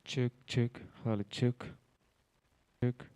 Check, check, hello, check, check.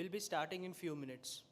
will be starting in few minutes.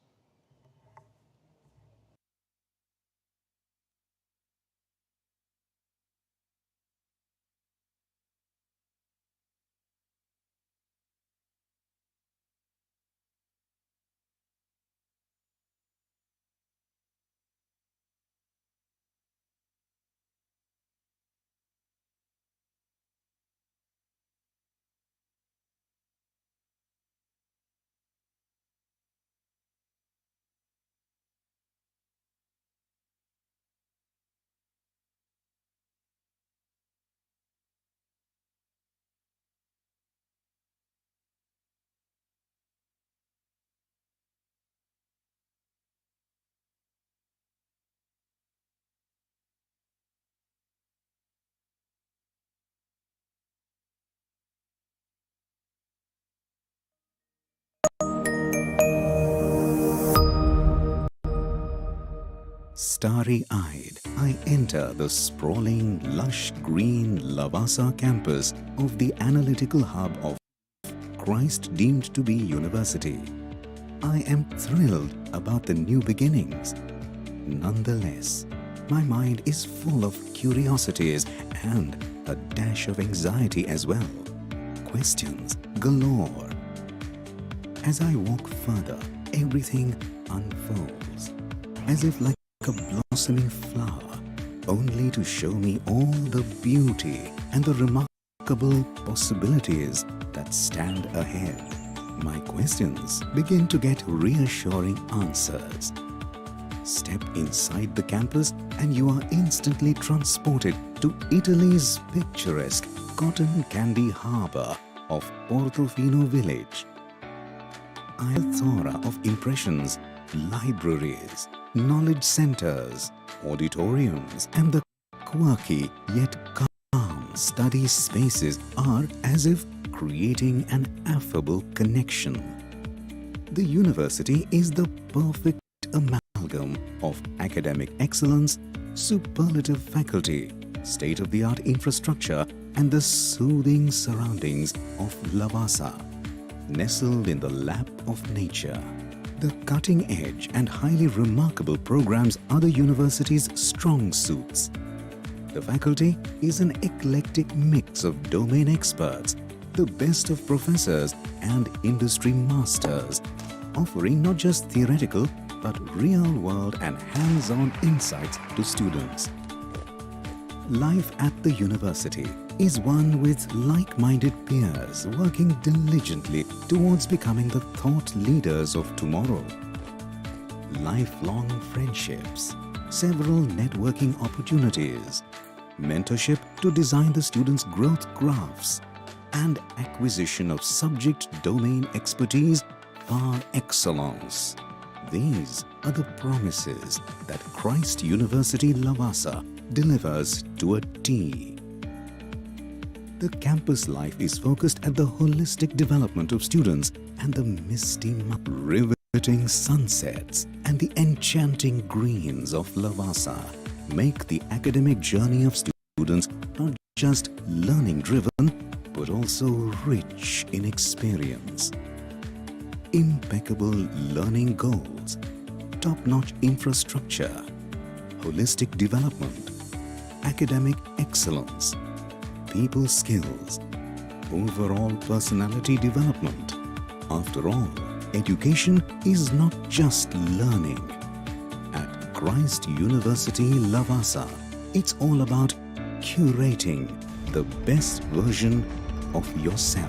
Starry-eyed, I enter the sprawling, lush green Lavasa campus of the analytical hub of Christ deemed to be university. I am thrilled about the new beginnings. Nonetheless, my mind is full of curiosities and a dash of anxiety as well. Questions galore. As I walk further, everything unfolds, as if like a blossoming flower, only to show me all the beauty and the remarkable possibilities that stand ahead. My questions begin to get reassuring answers. Step inside the campus and you are instantly transported to Italy's picturesque cotton candy harbour of Portofino village. A plethora of impressions, libraries, knowledge centers, auditoriums, and the quirky yet calm study spaces are as if creating an affable connection. The university is the perfect amalgam of academic excellence, superlative faculty, state-of-the-art infrastructure, and the soothing surroundings of Lavasa, nestled in the lap of nature. The cutting-edge and highly remarkable programs are the university's strong suits. The faculty is an eclectic mix of domain experts, the best of professors and industry masters, offering not just theoretical but real-world and hands-on insights to students. Life at the university is one with like-minded peers working diligently towards becoming the thought leaders of tomorrow. Lifelong friendships, several networking opportunities, mentorship to design the students' growth graphs, and acquisition of subject domain expertise par excellence. These are the promises that Christ University Lavasa delivers to a T. The campus life is focused at the holistic development of students and the misty, riveting sunsets and the enchanting greens of Lavasa make the academic journey of students not just learning-driven but also rich in experience. Impeccable learning goals, top-notch infrastructure, holistic development, academic excellence, people skills, overall personality development. After all, education is not just learning. At Christ University Lavasa, it's all about curating the best version of yourself.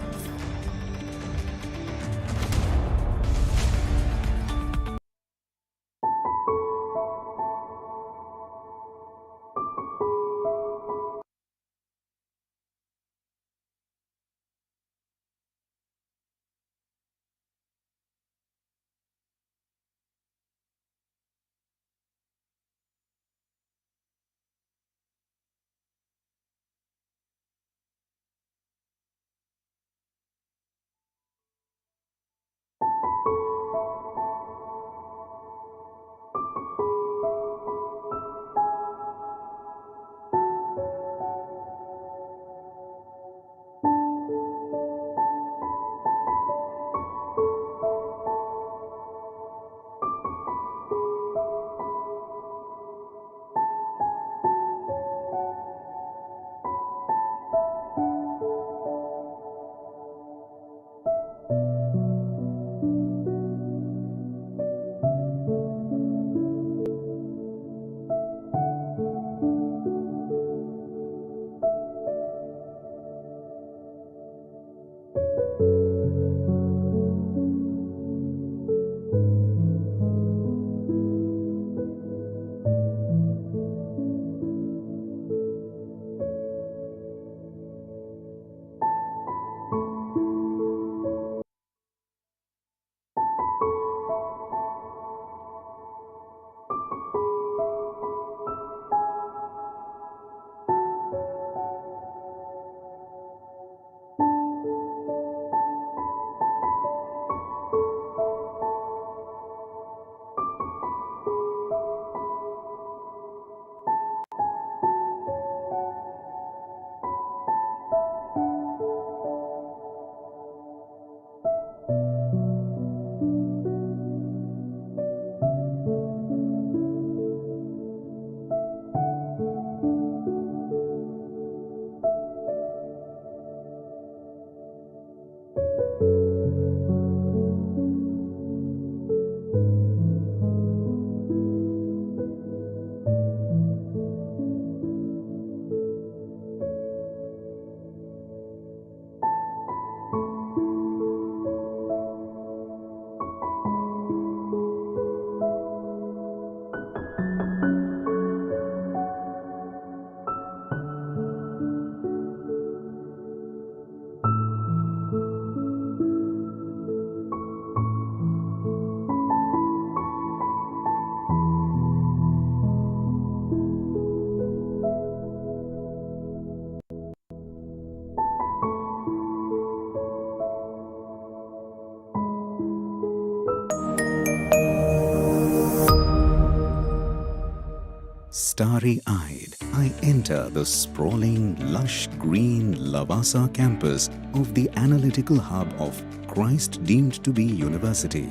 Starry-eyed, I enter the sprawling, lush green Lavasa campus of the analytical hub of Christ deemed to be University.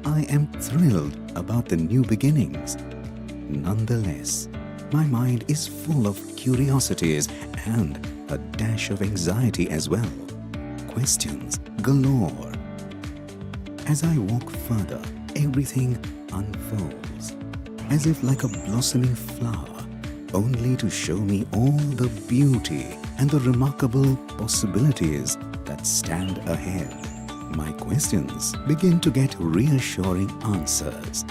I am thrilled about the new beginnings. Nonetheless, my mind is full of curiosities and a dash of anxiety as well. Questions galore. As I walk further, everything unfolds, as if like a blossoming flower, only to show me all the beauty and the remarkable possibilities that stand ahead. My questions begin to get reassuring answers.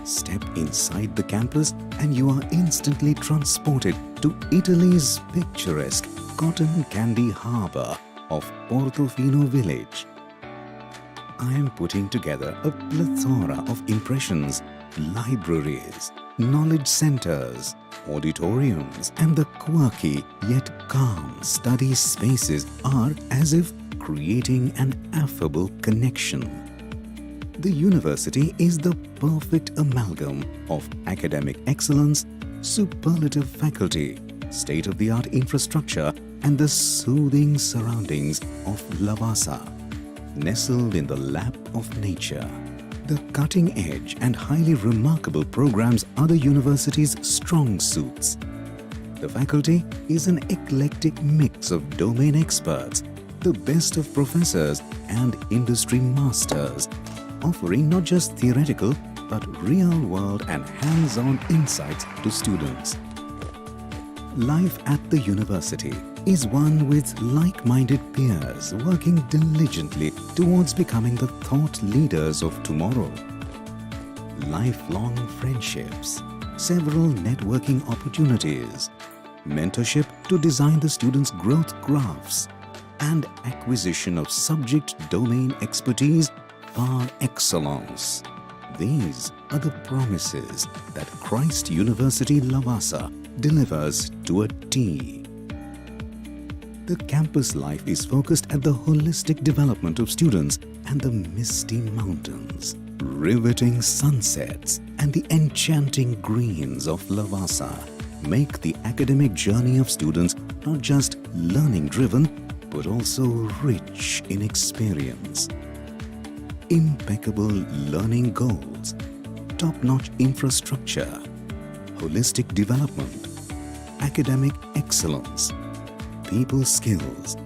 Step inside the campus and you are instantly transported to Italy's picturesque cotton candy harbour of Portofino village. I am putting together a plethora of impressions, libraries, knowledge centres, auditoriums, and the quirky yet calm study spaces are as if creating an affable connection. The university is the perfect amalgam of academic excellence, superlative faculty, state-of-the-art infrastructure, and the soothing surroundings of Lavasa. Nestled in the lap of nature, the cutting-edge and highly remarkable programs are the university's strong suits. The faculty is an eclectic mix of domain experts, the best of professors and industry masters, offering not just theoretical but real-world and hands-on insights to students. Life at the university is one with like-minded peers working diligently towards becoming the thought leaders of tomorrow. Lifelong friendships, several networking opportunities, mentorship to design the students' growth graphs, and acquisition of subject domain expertise par excellence. These are the promises that Christ University Lavasa delivers to a T. The campus life is focused at the holistic development of students and the misty mountains, riveting sunsets, and the enchanting greens of Lavasa make the academic journey of students not just learning-driven, but also rich in experience. Impeccable learning goals, top-notch infrastructure, holistic development, academic excellence, people skills,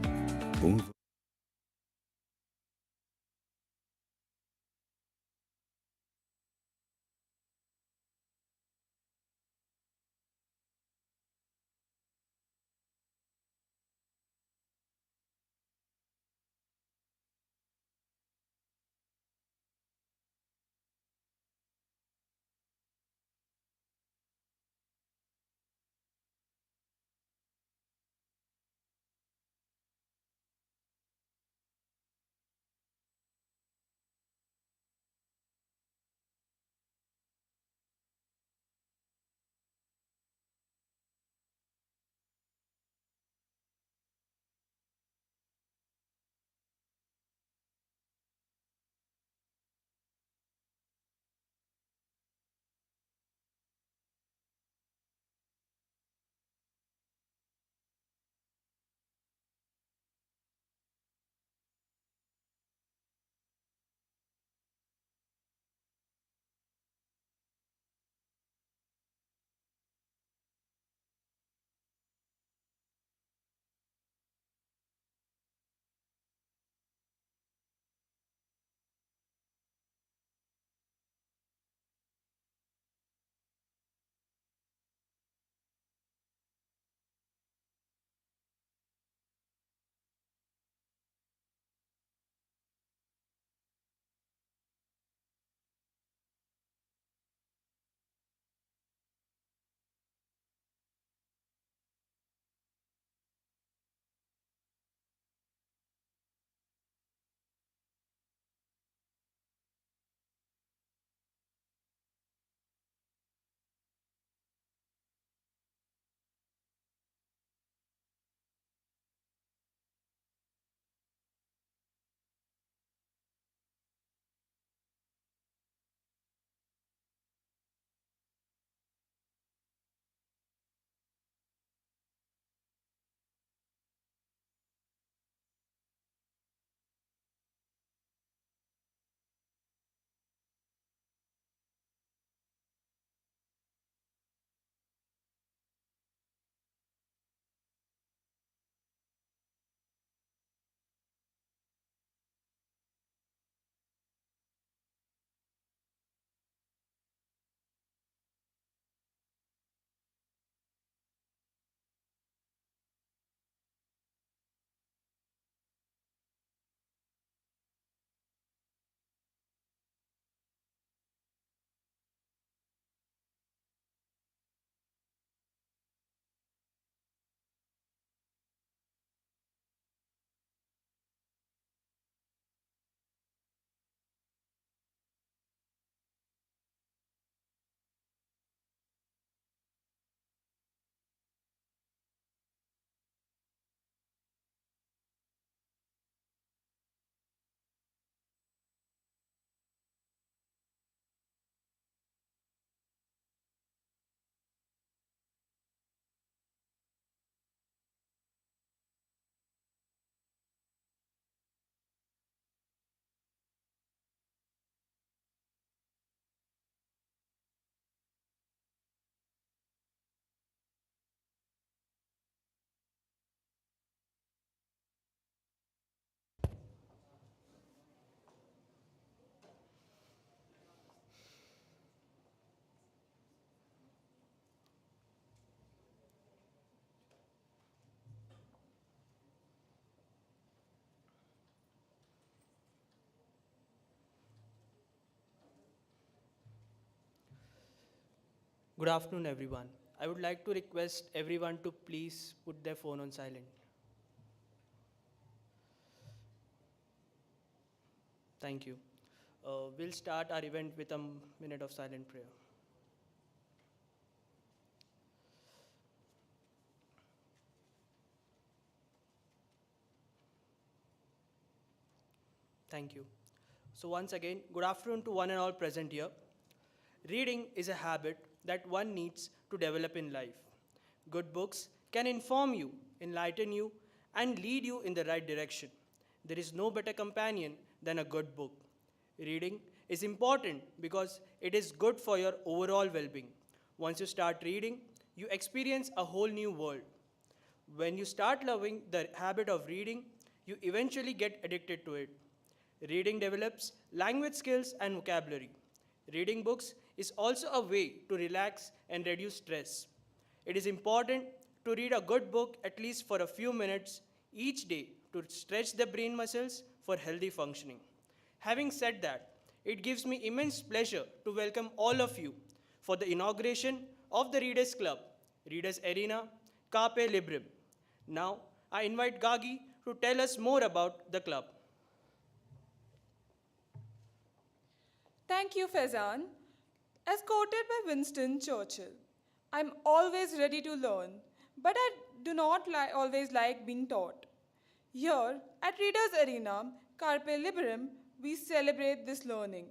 Good afternoon, everyone. I would like to request everyone to please put their phone on silent. Thank you. We'll start our event with a minute of silent prayer. Thank you. So, once again, good afternoon to one and all present here. Reading is a habit that one needs to develop in life. Good books can inform you, enlighten you, and lead you in the right direction. There is no better companion than a good book. Reading is important because it is good for your overall well being. Once you start reading, you experience a whole new world. When you start loving the habit of reading, you eventually get addicted to it. Reading develops language skills and vocabulary. Reading books is also a way to relax and reduce stress. It is important to read a good book at least for a few minutes each day to stretch the brain muscles for healthy functioning. Having said that, it gives me immense pleasure to welcome all of you for the inauguration of the Readers Club, Readers Arena, Carpe Librum. Now, I invite Gagi to tell us more about the club. Thank you, Faizan. As quoted by Winston Churchill, I'm always ready to learn, but I do not always like being taught. Here at Readers Arena, Carpe Librum, we celebrate this learning.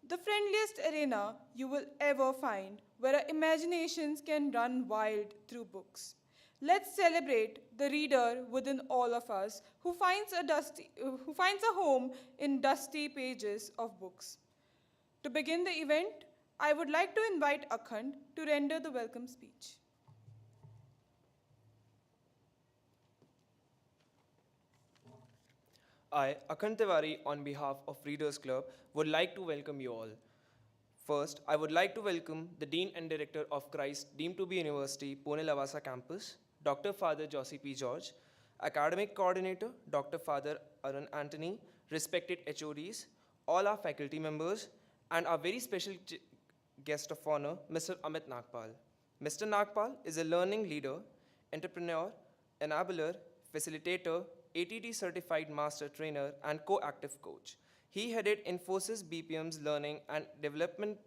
The friendliest arena you will ever find where our imaginations can run wild through books. Let's celebrate the reader within all of us who finds a home in dusty pages of books. To begin the event, I would like to invite Akhand to render the welcome speech. I, Akhand Tiwari, on behalf of Readers Club, would like to welcome you all. First, I would like to welcome the Dean and Director of Christ deemed to be University, Pune Lavasa Campus, Dr. Father Josie P. George, Academic Coordinator, Dr. Father Arun Anthony, respected HODs, all our faculty members, and our very special guest of honor, Mr. Amit Nagpal. Mr. Nagpal is a learning leader, entrepreneur, enabler, facilitator, ATT certified master trainer, and co-active coach. He headed Infosys BPM's learning and development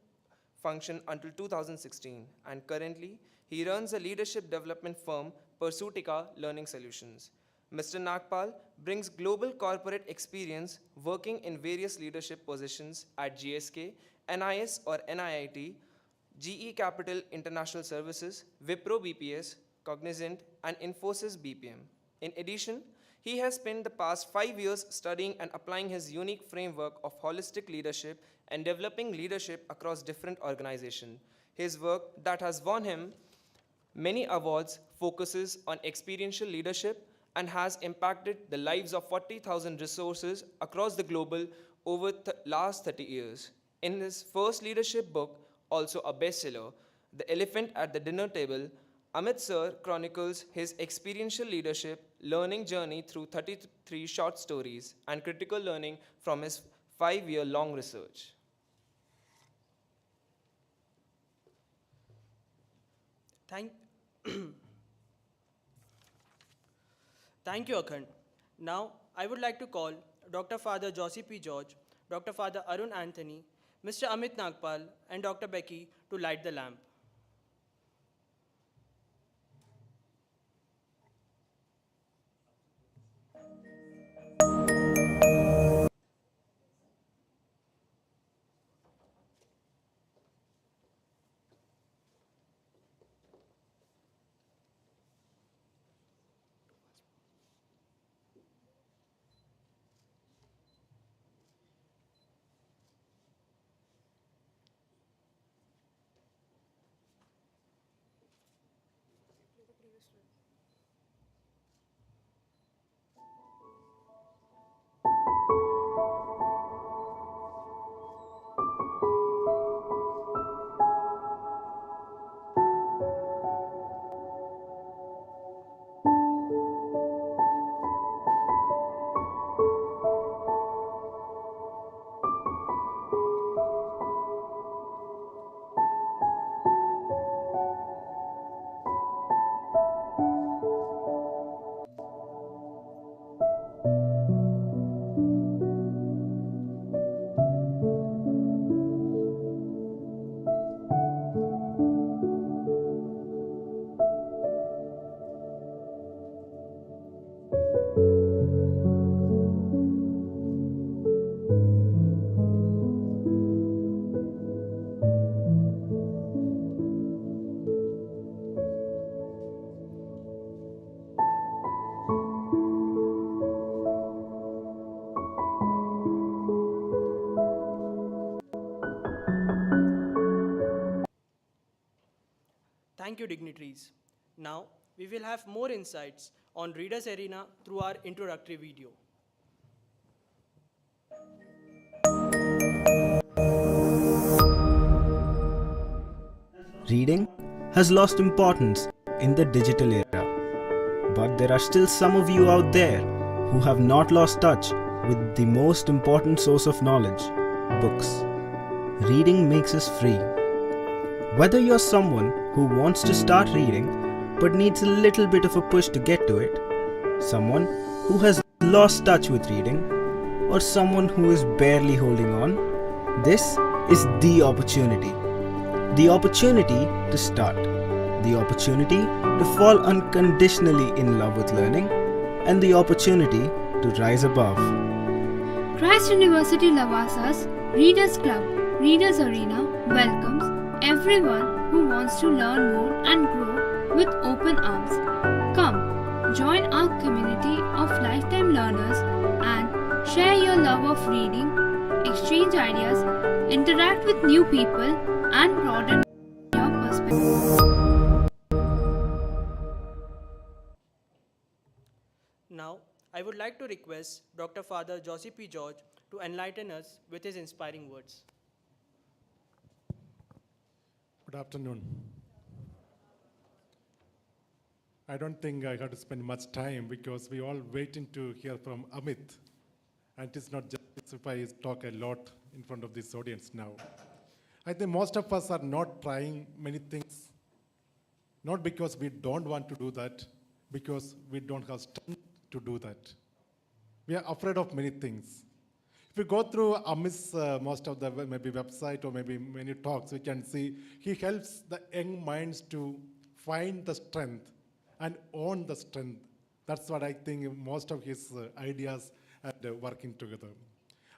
function until 2016, and currently he runs a leadership development firm, Pursutica Learning Solutions. Mr. Nagpal brings global corporate experience working in various leadership positions at GSK, NIS or NIIT, GE Capital International Services, Wipro BPS, Cognizant, and Infosys BPM. In addition, he has spent the past 5 years studying and applying his unique framework of holistic leadership and developing leadership across different organizations. His work that has won him many awards focuses on experiential leadership and has impacted the lives of 40,000 resources across the global over the last 30 years. In his first leadership book, also a bestseller, The Elephant at the Dinner Table, Amit Sir chronicles his experiential leadership learning journey through 33 short stories and critical learning from his 5-year-long research. Thank, Thank you, Akhand. Now, I would like to call Dr. Father Josie P. George, Dr. Father Arun Anthony, Mr. Amit Nagpal, and Dr. Becky to light the lamp. thank you, dignitaries. Now, we will have more insights on Readers Arena through our introductory video. Reading has lost importance in the digital era, but there are still some of you out there who have not lost touch with the most important source of knowledge, books. Reading makes us free. Whether you're someone who wants to start reading but needs a little bit of a push to get to it, someone who has lost touch with reading, or someone who is barely holding on, this is the opportunity. The opportunity to start. The opportunity to fall unconditionally in love with learning, and the opportunity to rise above. Christ University Lavasa's Readers Club, Readers Arena welcomes everyone who wants to learn more and grow with open arms. Come, join our community of lifetime learners and share your love of reading, exchange ideas, interact with new people, and broaden your perspective. Now, I would like to request Dr. Father Josie P. George to enlighten us with his inspiring words. Good afternoon. I don't think I have to spend much time because we all waiting to hear from Amit. And it is not just if I talk a lot in front of this audience now. I think most of us are not trying many things, not because we don't want to do that, because we don't have strength to do that. We are afraid of many things. If you go through Amit's most of the maybe website or maybe many talks, we can see he helps the young minds to find the strength and own the strength. That's what I think most of his ideas are working together.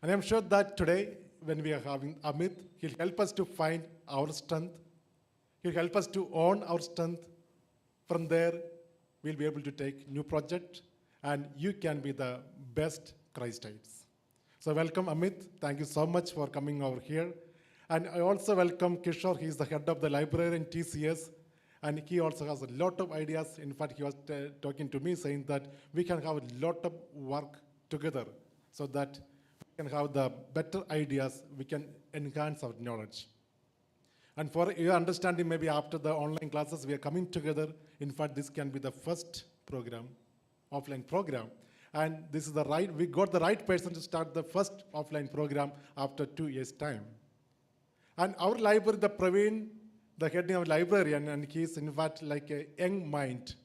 And I'm sure that today, when we are having Amit, he'll help us to find our strength. He'll help us to own our strength. From there, we'll be able to take new project, and you can be the best Christites. So welcome, Amit. Thank you so much for coming over here. And I also welcome Kishore. He's the head of the library in TCS. And he also has a lot of ideas. In fact, he was talking to me saying that we can have a lot of work together so that we can have the better ideas, we can enhance our knowledge. And for your understanding, maybe after the online classes, we are coming together. In fact, this can be the first program, offline program. And this is we got the right person to start the first offline program after 2 years' time. And our library, the Praveen, the head of librarian, and he's in fact like a young mind.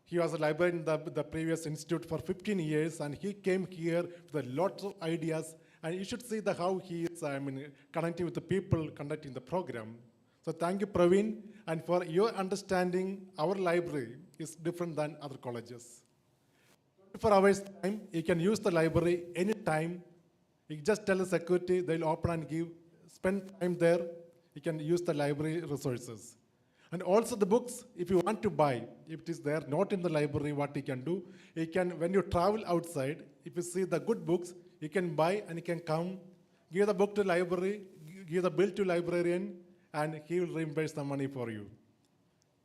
He was a librarian in the previous institute for 15 years, and he came here with lots of ideas. And you should see how he is, connecting with the people, conducting the program. So thank you, Praveen. And for your understanding, our library is different than other colleges. 24 hours time, you can use the library anytime. You just tell the security, they'll open and spend time there. You can use the library resources. And also the books, if you want to buy, if it is there, not in the library, what you can do, you can, when you travel outside, if you see the good books, you can buy and you can come, give the book to library, give the bill to librarian, and he will reimburse the money for you.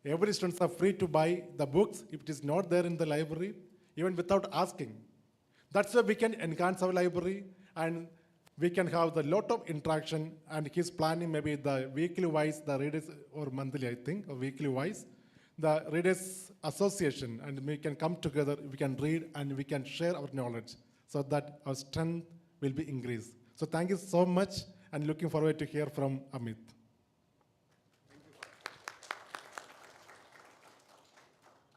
Every students are free to buy the books if it is not there in the library, even without asking. That's why we can enhance our library, and we can have a lot of interaction, and he's planning maybe the weekly wise, the readers, or monthly, I think, or weekly wise, the readers association, and we can come together, we can read, and we can share our knowledge so that our strength will be increased. So thank you so much, and looking forward to hear from Amit.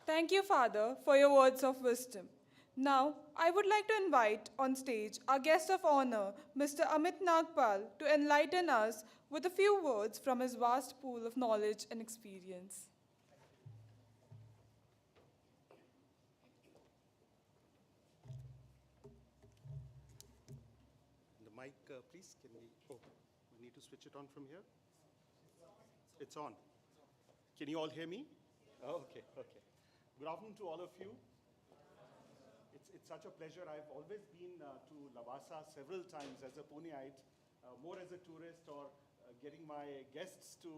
Thank you, Father, for your words of wisdom. Now, I would like to invite on stage our guest of honor, Mr. Amit Nagpal, to enlighten us with a few words from his vast pool of knowledge and experience. The mic, please, we need to switch it on from here? It's on. Can you all hear me? Oh, okay. Good afternoon to all of you. It's such a pleasure. I've always been to Lavasa several times as a Puneite, more as a tourist or getting my guests to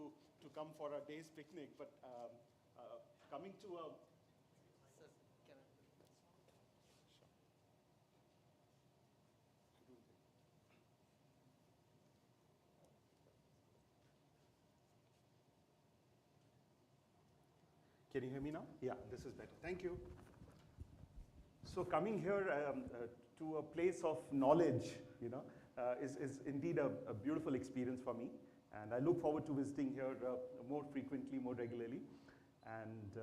come for a day's picnic, but coming to a... Sir, can I... Can you hear me now? Yeah, this is better. Thank you. So coming here to a place of knowledge, is indeed a beautiful experience for me. And I look forward to visiting here more frequently, more regularly. And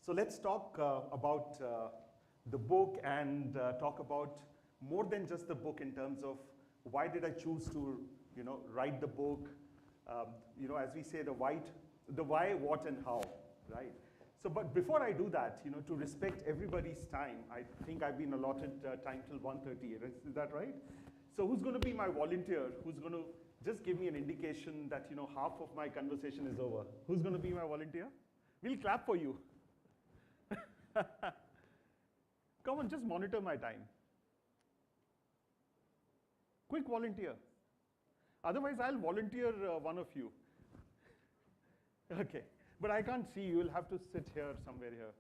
so let's talk about the book and talk about more than just the book in terms of why did I choose to, write the book. As we say, the why, what, and how, right? So, but before I do that, to respect everybody's time, I think I've been allotted time till 1:30. Is that right? So, who's going to be my volunteer? Who's going to just give me an indication that half of my conversation is over? Who's going to be my volunteer? We'll clap for you. Come on, just monitor my time. Quick volunteer. Otherwise, I'll volunteer one of you. Okay. But I can't see you. You'll have to sit here, somewhere here.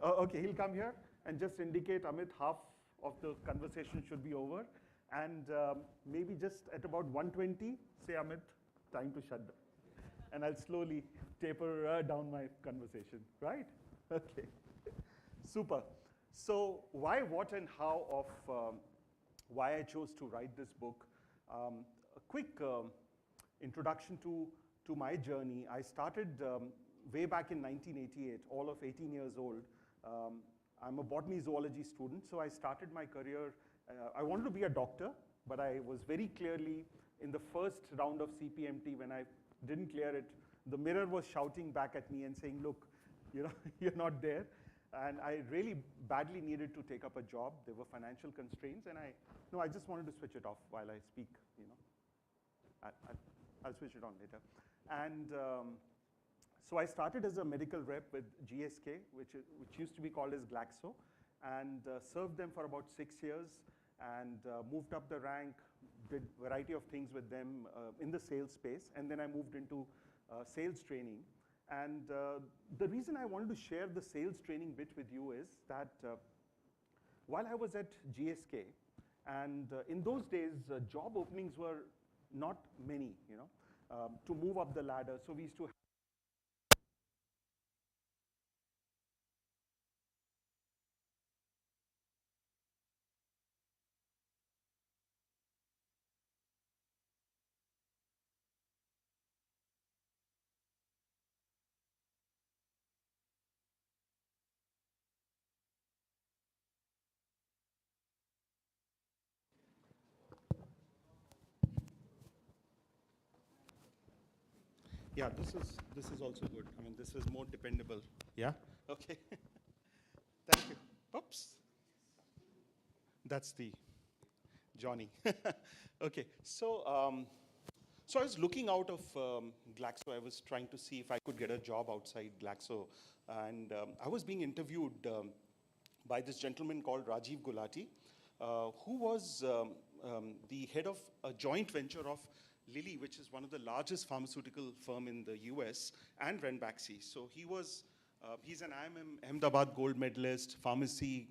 Oh, okay, he'll come here and just indicate, Amit, half of the conversation should be over. And maybe just at about 1:20, say, Amit, time to shut down. And I'll slowly taper down my conversation, right? Okay, super. So why, what, and how of why I chose to write this book. A quick introduction to my journey. I started way back in 1988, all of 18 years old. I'm a botany zoology student, so I started my career. I wanted to be a doctor, but I was very clearly in the first round of CPMT when I didn't clear it. The mirror was shouting back at me and saying, look, you're not there. And I really badly needed to take up a job. There were financial constraints, and I just wanted to switch it off while I speak, I'll switch it on later. And so I started as a medical rep with GSK, which used to be called as Glaxo, and served them for about 6 years, and moved up the rank, did a variety of things with them in the sales space, and then I moved into sales training. And the reason I wanted to share the sales training bit with you is that while I was at GSK, and in those days, job openings were not many, to move up the ladder. So we used to Yeah, this is also good. I mean, this is more dependable. Yeah? Okay. Thank you. Oops. That's the Johnny. Okay, so I was looking out of Glaxo. I was trying to see if I could get a job outside Glaxo. And I was being interviewed by this gentleman called Rajiv Gulati, who was the head of a joint venture of Lilly, which is one of the largest pharmaceutical firm in the US, and Ranbaxy. So he's an IIM Ahmedabad gold medalist, pharmacy,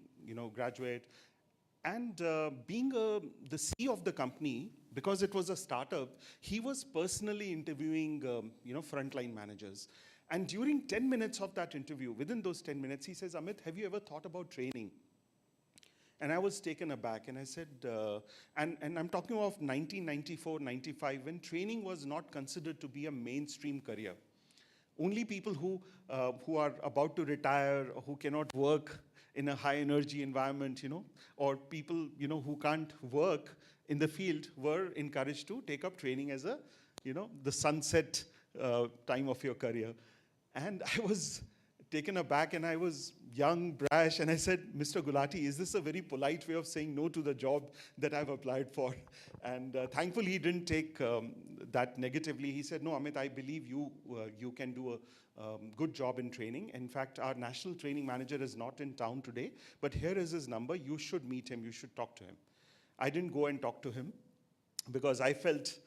graduate. And being the CEO of the company, because it was a startup, he was personally interviewing, frontline managers. And during 10 minutes of that interview, within those 10 minutes, he says, Amit, have you ever thought about training? And I was taken aback, and I said, and I'm talking of 1994, 95, when training was not considered to be a mainstream career. Only people who are about to retire, or who cannot work in a high energy environment, or people, who can't work in the field were encouraged to take up training as a, the sunset time of your career. And I was taken aback, and I was young, brash, and I said, Mr. Gulati, is this a very polite way of saying no to the job that I've applied for? And thankfully, he didn't take that negatively. He said, no, Amit, I believe you can do a good job in training. In fact, our national training manager is not in town today, but here is his number. You should meet him. You should talk to him. I didn't go and talk to him because I felt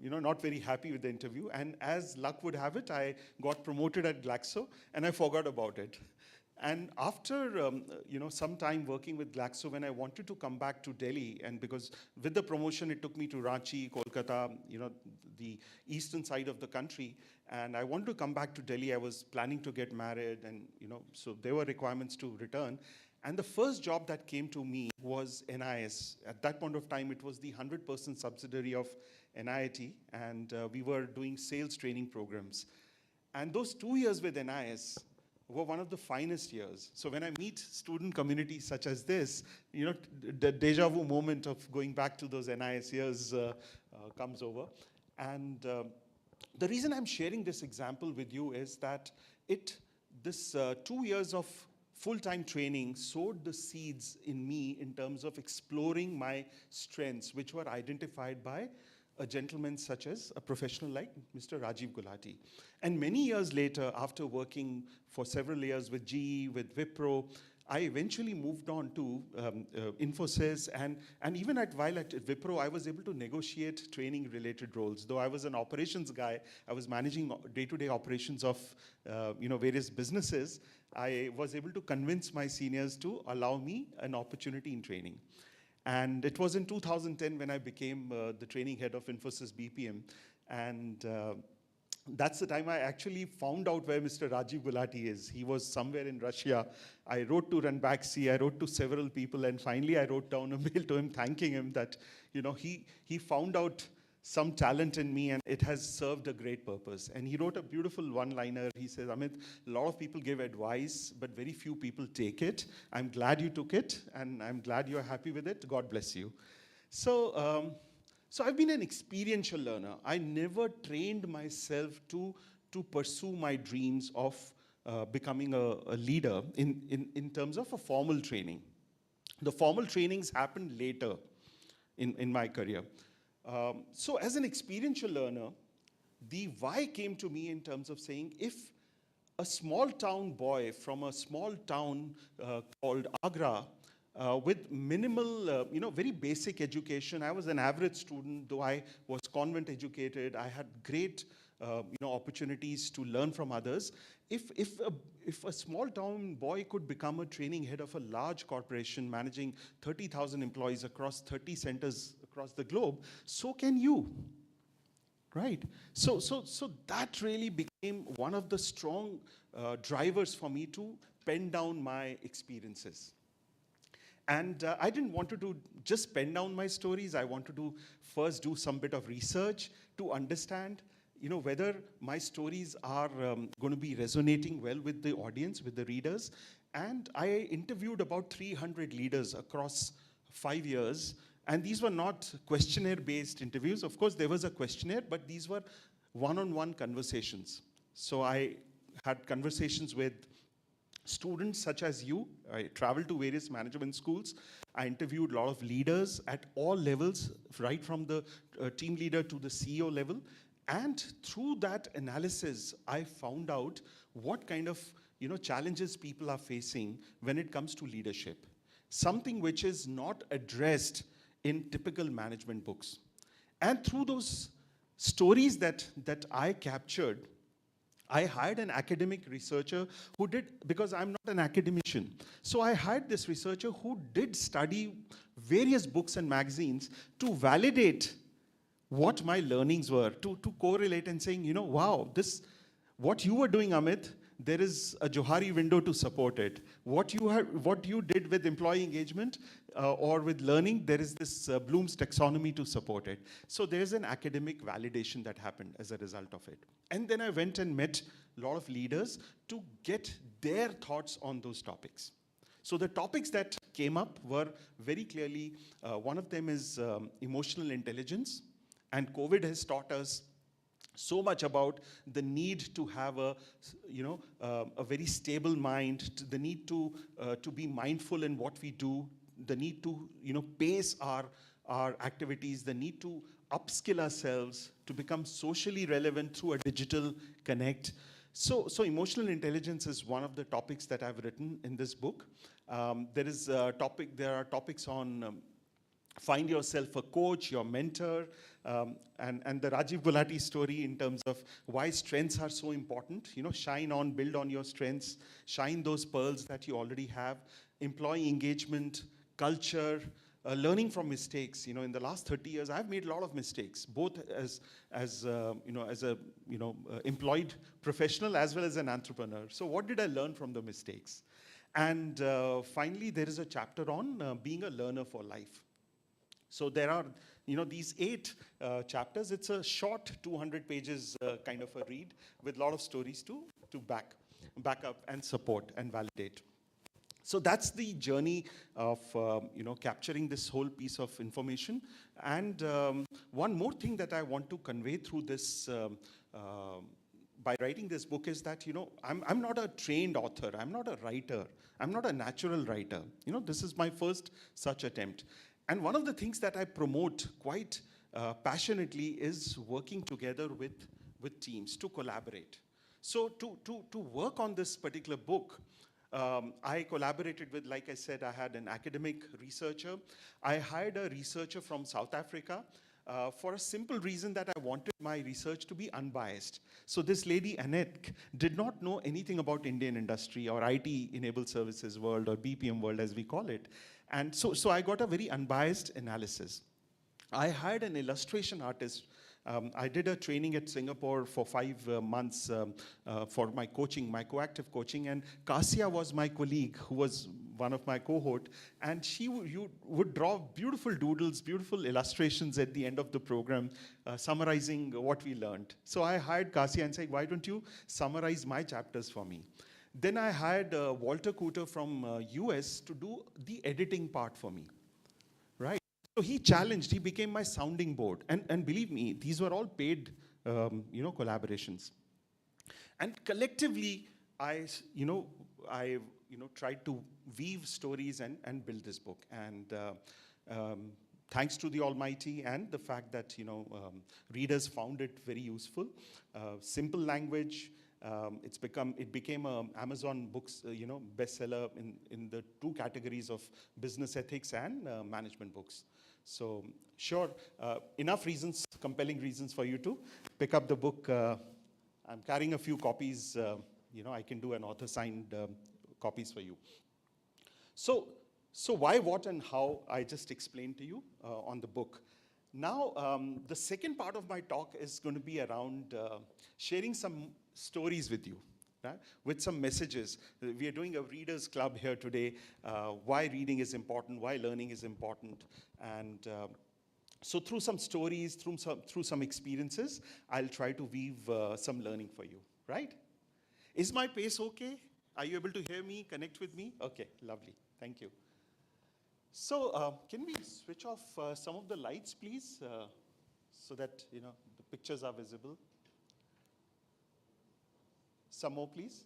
not very happy with the interview. And as luck would have it, I got promoted at Glaxo, and I forgot about it. And after some time working with Glaxo, when I wanted to come back to Delhi, and because with the promotion it took me to Ranchi, Kolkata, the eastern side of the country, and I wanted to come back to Delhi. I was planning to get married, and so there were requirements to return. And the first job that came to me was NIS. At that point of time, it was the 100% subsidiary of NIT, and we were doing sales training programs. And those 2 years with NIS were one of the finest years. So when I meet student communities such as this, the deja vu moment of going back to those NIS years comes over. And the reason I'm sharing this example with you is that this 2 years of full-time training sowed the seeds in me in terms of exploring my strengths, which were identified by a gentleman such as a professional like Mr. Rajiv Gulati. And many years later, after working for several years with GE, with Wipro, I eventually moved on to Infosys, and even while at Wipro, I was able to negotiate training-related roles. Though I was an operations guy, I was managing day-to-day operations of various businesses. I was able to convince my seniors to allow me an opportunity in training. And it was in 2010 when I became the training head of Infosys BPM. And that's the time I actually found out where Mr. Rajiv Gulati is. He was somewhere in Russia. I wrote to Ranbaxy, I wrote to several people, and finally I wrote down a mail to him thanking him that he found out some talent in me, and it has served a great purpose. And he wrote a beautiful one-liner. He says, Amit, a lot of people give advice, but very few people take it. I'm glad you took it, and I'm glad you're happy with it. God bless you. So I've been an experiential learner. I never trained myself to pursue my dreams of becoming a leader in terms of a formal training. The formal trainings happened later in my career. So as an experiential learner, the why came to me in terms of saying, if a small town boy from a small town called Agra, with minimal, very basic education, I was an average student, though I was convent educated, I had great opportunities to learn from others. If a small town boy could become a training head of a large corporation managing 30,000 employees across 30 centers across the globe, so can you, right? So that really became one of the strong drivers for me to pen down my experiences. And I didn't want to just pen down my stories. I wanted to first do some bit of research to understand whether my stories are going to be resonating well with the audience, with the readers. And I interviewed about 300 leaders across 5 years. And these were not questionnaire-based interviews. Of course, there was a questionnaire, but these were one-on-one conversations. So I had conversations with students such as you. I traveled to various management schools. I interviewed a lot of leaders at all levels, right from the team leader to the CEO level. And through that analysis, I found out what kind of challenges people are facing when it comes to leadership. Something which is not addressed in typical management books. And through those stories that I captured, I hired an academic researcher who did, because I'm not an academician, so I hired this researcher who did study various books and magazines to validate what my learnings were, to correlate and saying, wow, what you were doing, Amit, there is a Johari window to support it. What you did with employee engagement or with learning, there is this Bloom's taxonomy to support it. So there's an academic validation that happened as a result of it. And then I went and met a lot of leaders to get their thoughts on those topics. So the topics that came up were very clearly, one of them is emotional intelligence. And COVID has taught us so much about the need to have a very stable mind, the need to be mindful in what we do, the need to pace our activities, the need to upskill ourselves to become socially relevant through a digital connect. So emotional intelligence is one of the topics that I've written in this book. There are topics on find yourself a coach, your mentor, and the Rajiv Gulati story in terms of why strengths are so important. Shine on, build on your strengths, shine those pearls that you already have, employee engagement, culture, learning from mistakes. In the last 30 years, I've made a lot of mistakes, both as a employed professional as well as an entrepreneur. So what did I learn from the mistakes? And finally, there is a chapter on being a learner for life. So there are, these 8 chapters. It's a short 200 pages kind of a read with a lot of stories to back up and support and validate. So that's the journey of, capturing this whole piece of information. And one more thing that I want to convey through this, by writing this book is that, I'm not a trained author. I'm not a writer. I'm not a natural writer. This is my first such attempt. And one of the things that I promote quite passionately is working together with teams to collaborate. So to work on this particular book, I collaborated with, like I said, I had an academic researcher. I hired a researcher from South Africa for a simple reason that I wanted my research to be unbiased. So this lady, Annette, did not know anything about Indian industry or IT-enabled services world or BPM world as we call it. And so I got a very unbiased analysis. I hired an illustration artist. I did a training at Singapore for 5 months for my coaching, my coactive coaching, and Kasia was my colleague who was one of my cohort, and you would draw beautiful doodles, beautiful illustrations at the end of the program, summarizing what we learned. So I hired Kasia and said, why don't you summarize my chapters for me? Then I hired Walter Cooter from US to do the editing part for me, right? So he became my sounding board. And believe me, these were all paid, collaborations. And collectively, I tried to weave stories and build this book. And thanks to the Almighty and the fact that, readers found it very useful. Simple language. It became an Amazon books, bestseller in the 2 categories of business ethics and management books. So sure, enough reasons, compelling reasons for you to pick up the book. I'm carrying a few copies. I can do an author-signed copies for you. So why, what, and how, I just explained to you on the book. Now, the second part of my talk is going to be around sharing some stories with you, right? With some messages. We are doing a readers club here today, why reading is important, why learning is important. And so through some stories, through some experiences, I'll try to weave some learning for you, right? Is my pace okay? Are you able to hear me, connect with me? Okay, lovely, thank you. So can we switch off some of the lights, please, so that the pictures are visible? Some more, please.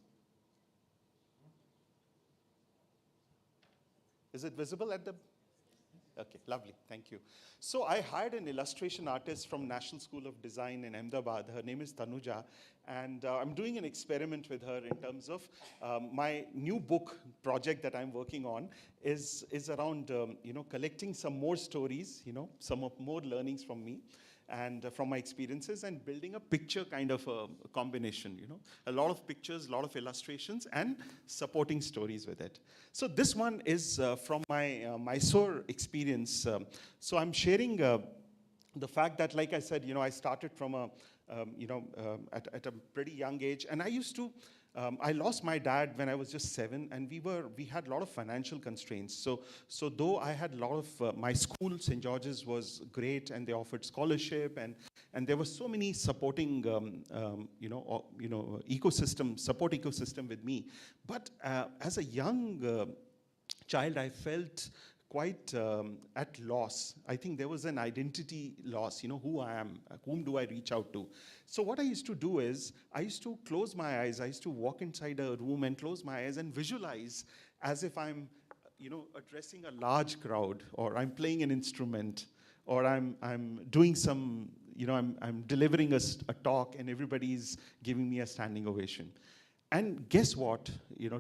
Is it visible at the? Okay, lovely, thank you. So I hired an illustration artist from National School of Design in Ahmedabad. Her name is Tanuja, and I'm doing an experiment with her in terms of my new book project that I'm working on is around collecting some more stories, some more learnings from me and from my experiences, and building a picture kind of a combination, a lot of pictures, a lot of illustrations, and supporting stories with it. So this one is from my Mysore experience. So I'm sharing the fact that, like I said, I started from at a pretty young age, and I lost my dad when I was just 7, and we had a lot of financial constraints. So though I had a lot of my school, St. George's was great, and they offered scholarship, and there were so many supporting support ecosystem with me. But as a young child, I felt quite at loss. I think there was an identity loss, who I am, whom do I reach out to? So what I used to do is, I used to close my eyes, I used to walk inside a room and close my eyes and visualize as if I'm, addressing a large crowd, or I'm playing an instrument, or I'm doing some, I'm delivering a talk and everybody's giving me a standing ovation. And guess what?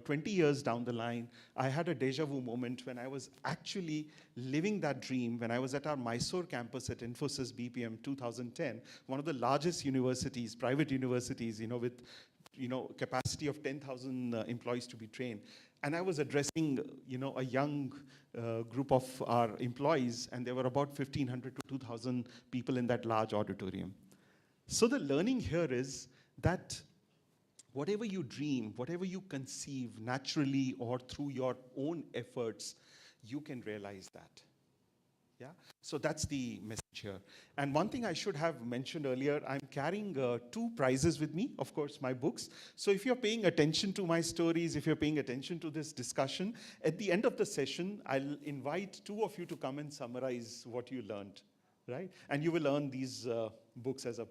20 years down the line, I had a deja vu moment when I was actually living that dream when I was at our Mysore campus at Infosys BPM 2010, one of the largest universities, private universities, with capacity of 10,000 employees to be trained. And I was addressing, a young group of our employees, and there were about 1,500 to 2,000 people in that large auditorium. So the learning here is that whatever you dream, whatever you conceive naturally or through your own efforts, you can realize that. Yeah? So that's the message here. And one thing I should have mentioned earlier, I'm carrying 2 prizes with me, of course, my books. So if you're paying attention to my stories, if you're paying attention to this discussion, at the end of the session, I'll invite 2 of you to come and summarize what you learned, right? And you will earn these books as a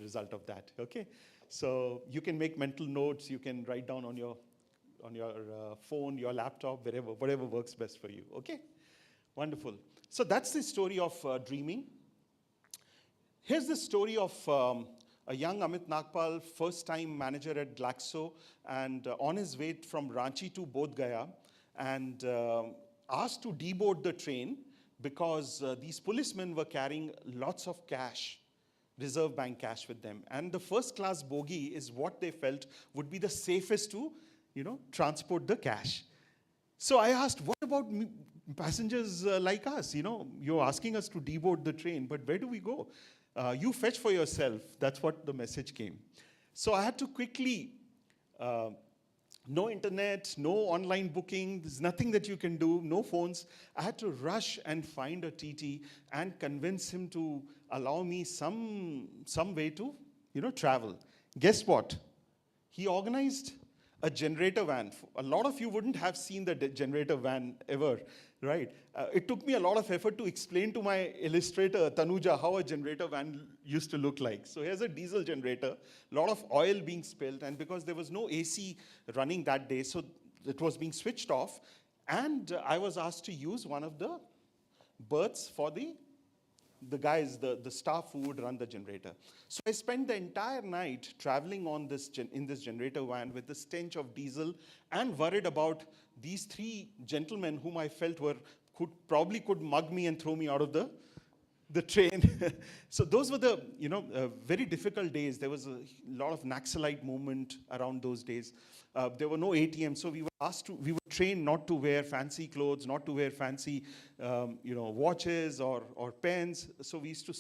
result of that, okay? So you can make mental notes, you can write down on your phone, your laptop, whatever works best for you, okay? Wonderful. So that's the story of dreaming. Here's the story of a young Amit Nagpal, first-time manager at Glaxo, and on his way from Ranchi to Bodh Gaya, and asked to deboard the train because these policemen were carrying lots of cash, Reserve Bank cash with them. And the first class bogie is what they felt would be the safest to, transport the cash. So I asked, what about passengers like us? You're asking us to deboard the train, but where do we go? You fetch for yourself. That's what the message came. So I had to quickly, no internet, no online booking, there's nothing that you can do, no phones. I had to rush and find a TT and convince him to allow me some way to, travel. Guess what? He organized a generator van. A lot of you wouldn't have seen the generator van ever, right? It took me a lot of effort to explain to my illustrator, Tanuja, how a generator van used to look like. So here's a diesel generator, a lot of oil being spilled, and because there was no AC running that day, so it was being switched off, and I was asked to use one of the berths for the guys, the staff who would run the generator. So I spent the entire night traveling on in this generator van with the stench of diesel and worried about these 3 gentlemen whom I felt probably could mug me and throw me out of the train. So those were the very difficult days. There was a lot of Naxalite movement around those days. There were no ATMs, so we were trained not to wear fancy clothes, not to wear fancy watches or pens. So we used to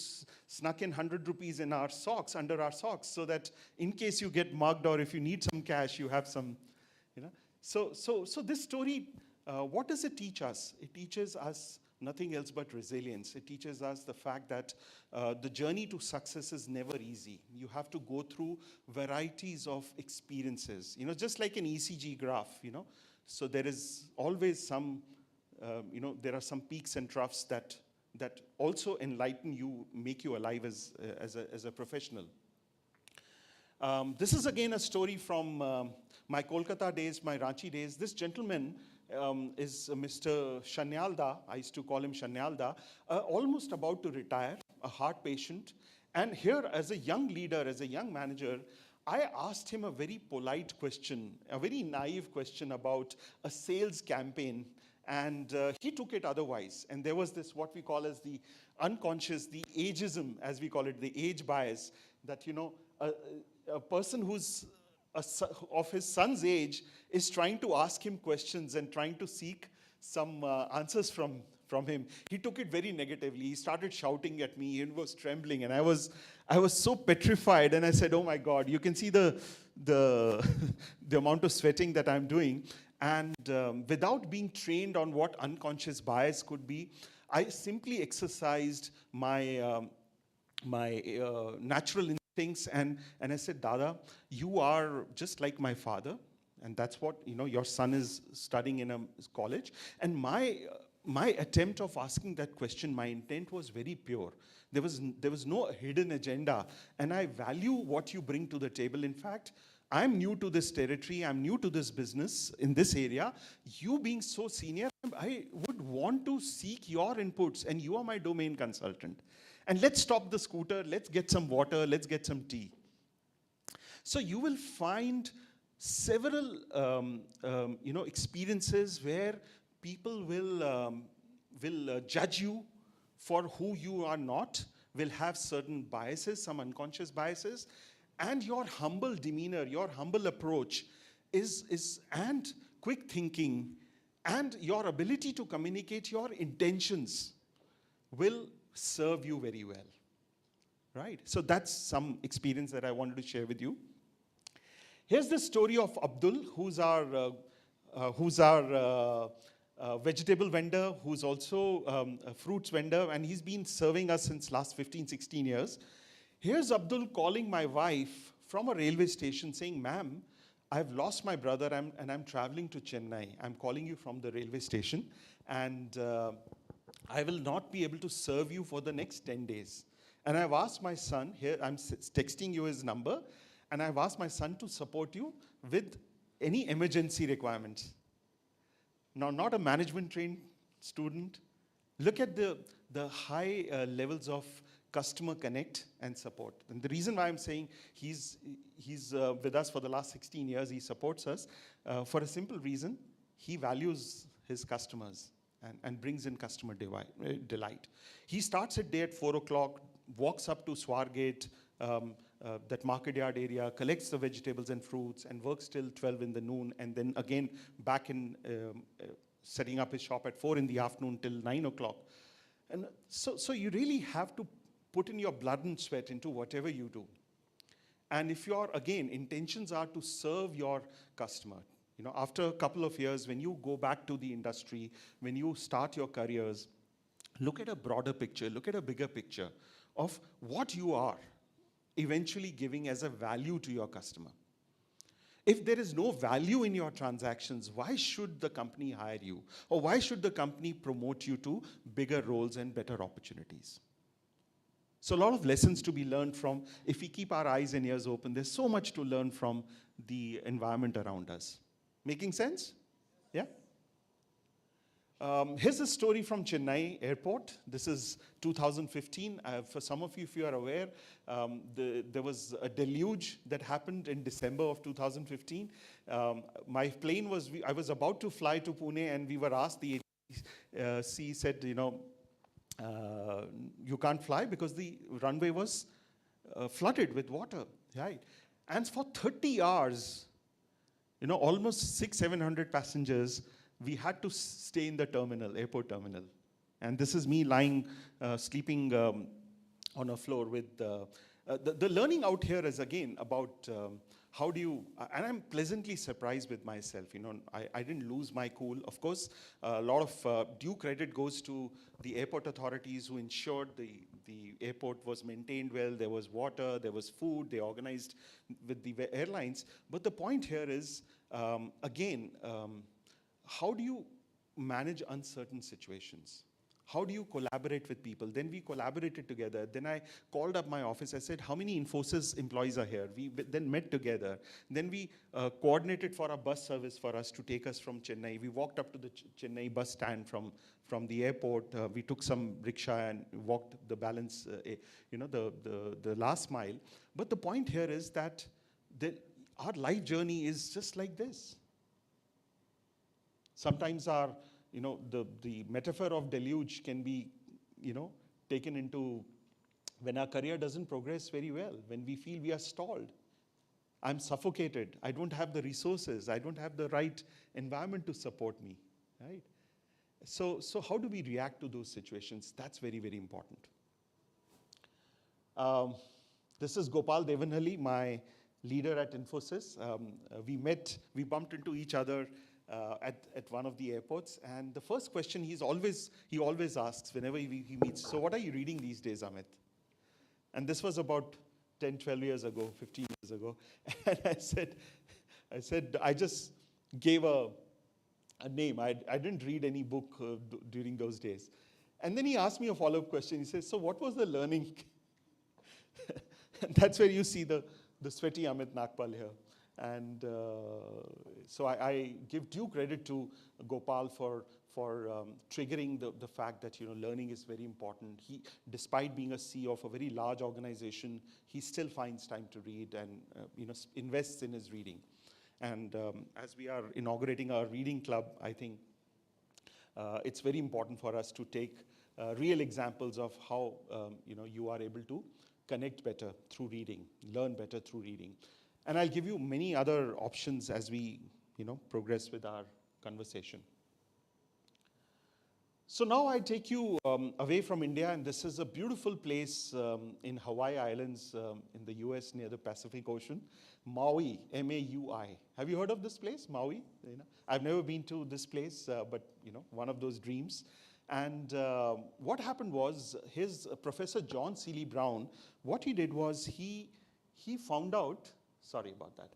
snuck in 100 rupees in our socks, under our socks, so that in case you get mugged or if you need some cash, you have some, So this story, what does it teach us? It teaches us nothing else but resilience. It teaches us the fact that the journey to success is never easy. You have to go through varieties of experiences, just like an ECG graph, So there is always some, there are some peaks and troughs that also enlighten you, make you alive as a professional. This is again a story from my Kolkata days, my Ranchi days. This gentleman is Mr. Shanyalda. I used to call him Shanyalda, almost about to retire, a heart patient. And here, as a young leader, as a young manager, I asked him a very polite question, a very naive question about a sales campaign. And he took it otherwise. And there was this, what we call as the unconscious, the ageism, as we call it, the age bias, that, a person who's of his son's age is trying to ask him questions and trying to seek some answers from him. He took it very negatively. He started shouting at me. He was trembling, and I was so petrified. And I said, "Oh my God!" You can see the amount of sweating that I'm doing. And without being trained on what unconscious bias could be, I simply exercised my natural instincts, and I said, "Dada, you are just like my father, and that's what, your son is studying in a college." And my attempt of asking that question, my intent was very pure. There was no hidden agenda, and I value what you bring to the table. In fact, I'm new to this territory, I'm new to this business in this area. You being so senior, I would want to seek your inputs, and you are my domain consultant. And let's stop the scooter, let's get some water, let's get some tea. So you will find several experiences where people will judge you for who you are not, will have certain biases, some unconscious biases, and your humble demeanor, your humble approach and quick thinking and your ability to communicate your intentions will serve you very well, right? So that's some experience that I wanted to share with you. Here's the story of Abdul, who's our vegetable vendor, who's also a fruits vendor, and he's been serving us since last 15, 16 years. Here's Abdul calling my wife from a railway station saying, "Ma'am, I've lost my brother and I'm traveling to Chennai. I'm calling you from the railway station, and I will not be able to serve you for the next 10 days. And I've asked my son, here I'm texting you his number, and I've asked my son to support you with any emergency requirements." Now, not a management trained student. Look at the high levels of customer connect and support. And the reason why I'm saying he's with us for the last 16 years, he supports us, for a simple reason: he values his customers and brings in customer delight. He starts at day at 4 o'clock, walks up to Swargate, that market yard area, collects the vegetables and fruits, and works till 12 in the noon, and then again back in setting up his shop at 4 in the afternoon till 9 o'clock. And so you really have to put in your blood and sweat into whatever you do. And if your, again, intentions are to serve your customer, after a couple of years, when you go back to the industry, when you start your careers, look at a broader picture, look at a bigger picture of what you are eventually giving as a value to your customer. If there is no value in your transactions, why should the company hire you? Or why should the company promote you to bigger roles and better opportunities? So a lot of lessons to be learned from. If we keep our eyes and ears open, there's so much to learn from the environment around us. Making sense? Yeah? Here's a story from Chennai Airport. This is 2015. For some of you, if you are aware, there was a deluge that happened in December of 2015. My plane I was about to fly to Pune, and we were asked, the ATC said, you can't fly because the runway was flooded with water, right? And for 30 hours, almost 600-700 passengers, we had to stay in the terminal, airport terminal. And this is me lying, sleeping on a floor with the learning out here is again about how do you, and I'm pleasantly surprised with myself. I didn't lose my cool. Of course, a lot of due credit goes to the airport authorities who ensured the airport was maintained well, there was water, there was food, they organized with the airlines. But the point here is, again, how do you manage uncertain situations? How do you collaborate with people? Then we collaborated together. Then I called up my office. I said, how many Infosys employees are here? We then met together. Then we coordinated for a bus service for us to take us from Chennai. We walked up to the Chennai bus stand from the airport. We took some rickshaw and walked the balance, the last mile. But the point here is that our life journey is just like this. Sometimes our the metaphor of deluge can be, taken into when our career doesn't progress very well, when we feel we are stalled. I'm suffocated. I don't have the resources. I don't have the right environment to support me, right? So how do we react to those situations? That's very, very important. This is Gopal Devanhalli, my leader at Infosys. We bumped into each other at one of the airports, and the first question he always asks whenever he meets, so what are you reading these days, Amit? And this was about 10, 12 years ago, 15 years ago. And I said, I just gave a name. I didn't read any book during those days. And then he asked me a follow-up question. He says, so what was the learning? And that's where you see the sweaty Amit Nagpal here. And so I give due credit to Gopal for triggering the fact that learning is very important. He, despite being a CEO of a very large organization, he still finds time to read and invests in his reading. And as we are inaugurating our reading club, I think it's very important for us to take real examples of how you are able to connect better through reading, learn better through reading. And I'll give you many other options as we progress with our conversation. So now I take you away from India, and this is a beautiful place in Hawaii Islands in the US near the Pacific Ocean, Maui, M-A-U-I. Have you heard of this place, Maui? I've never been to this place, but one of those dreams. And what happened was, his Professor John Seeley Brown, what he did was he found out, sorry about that,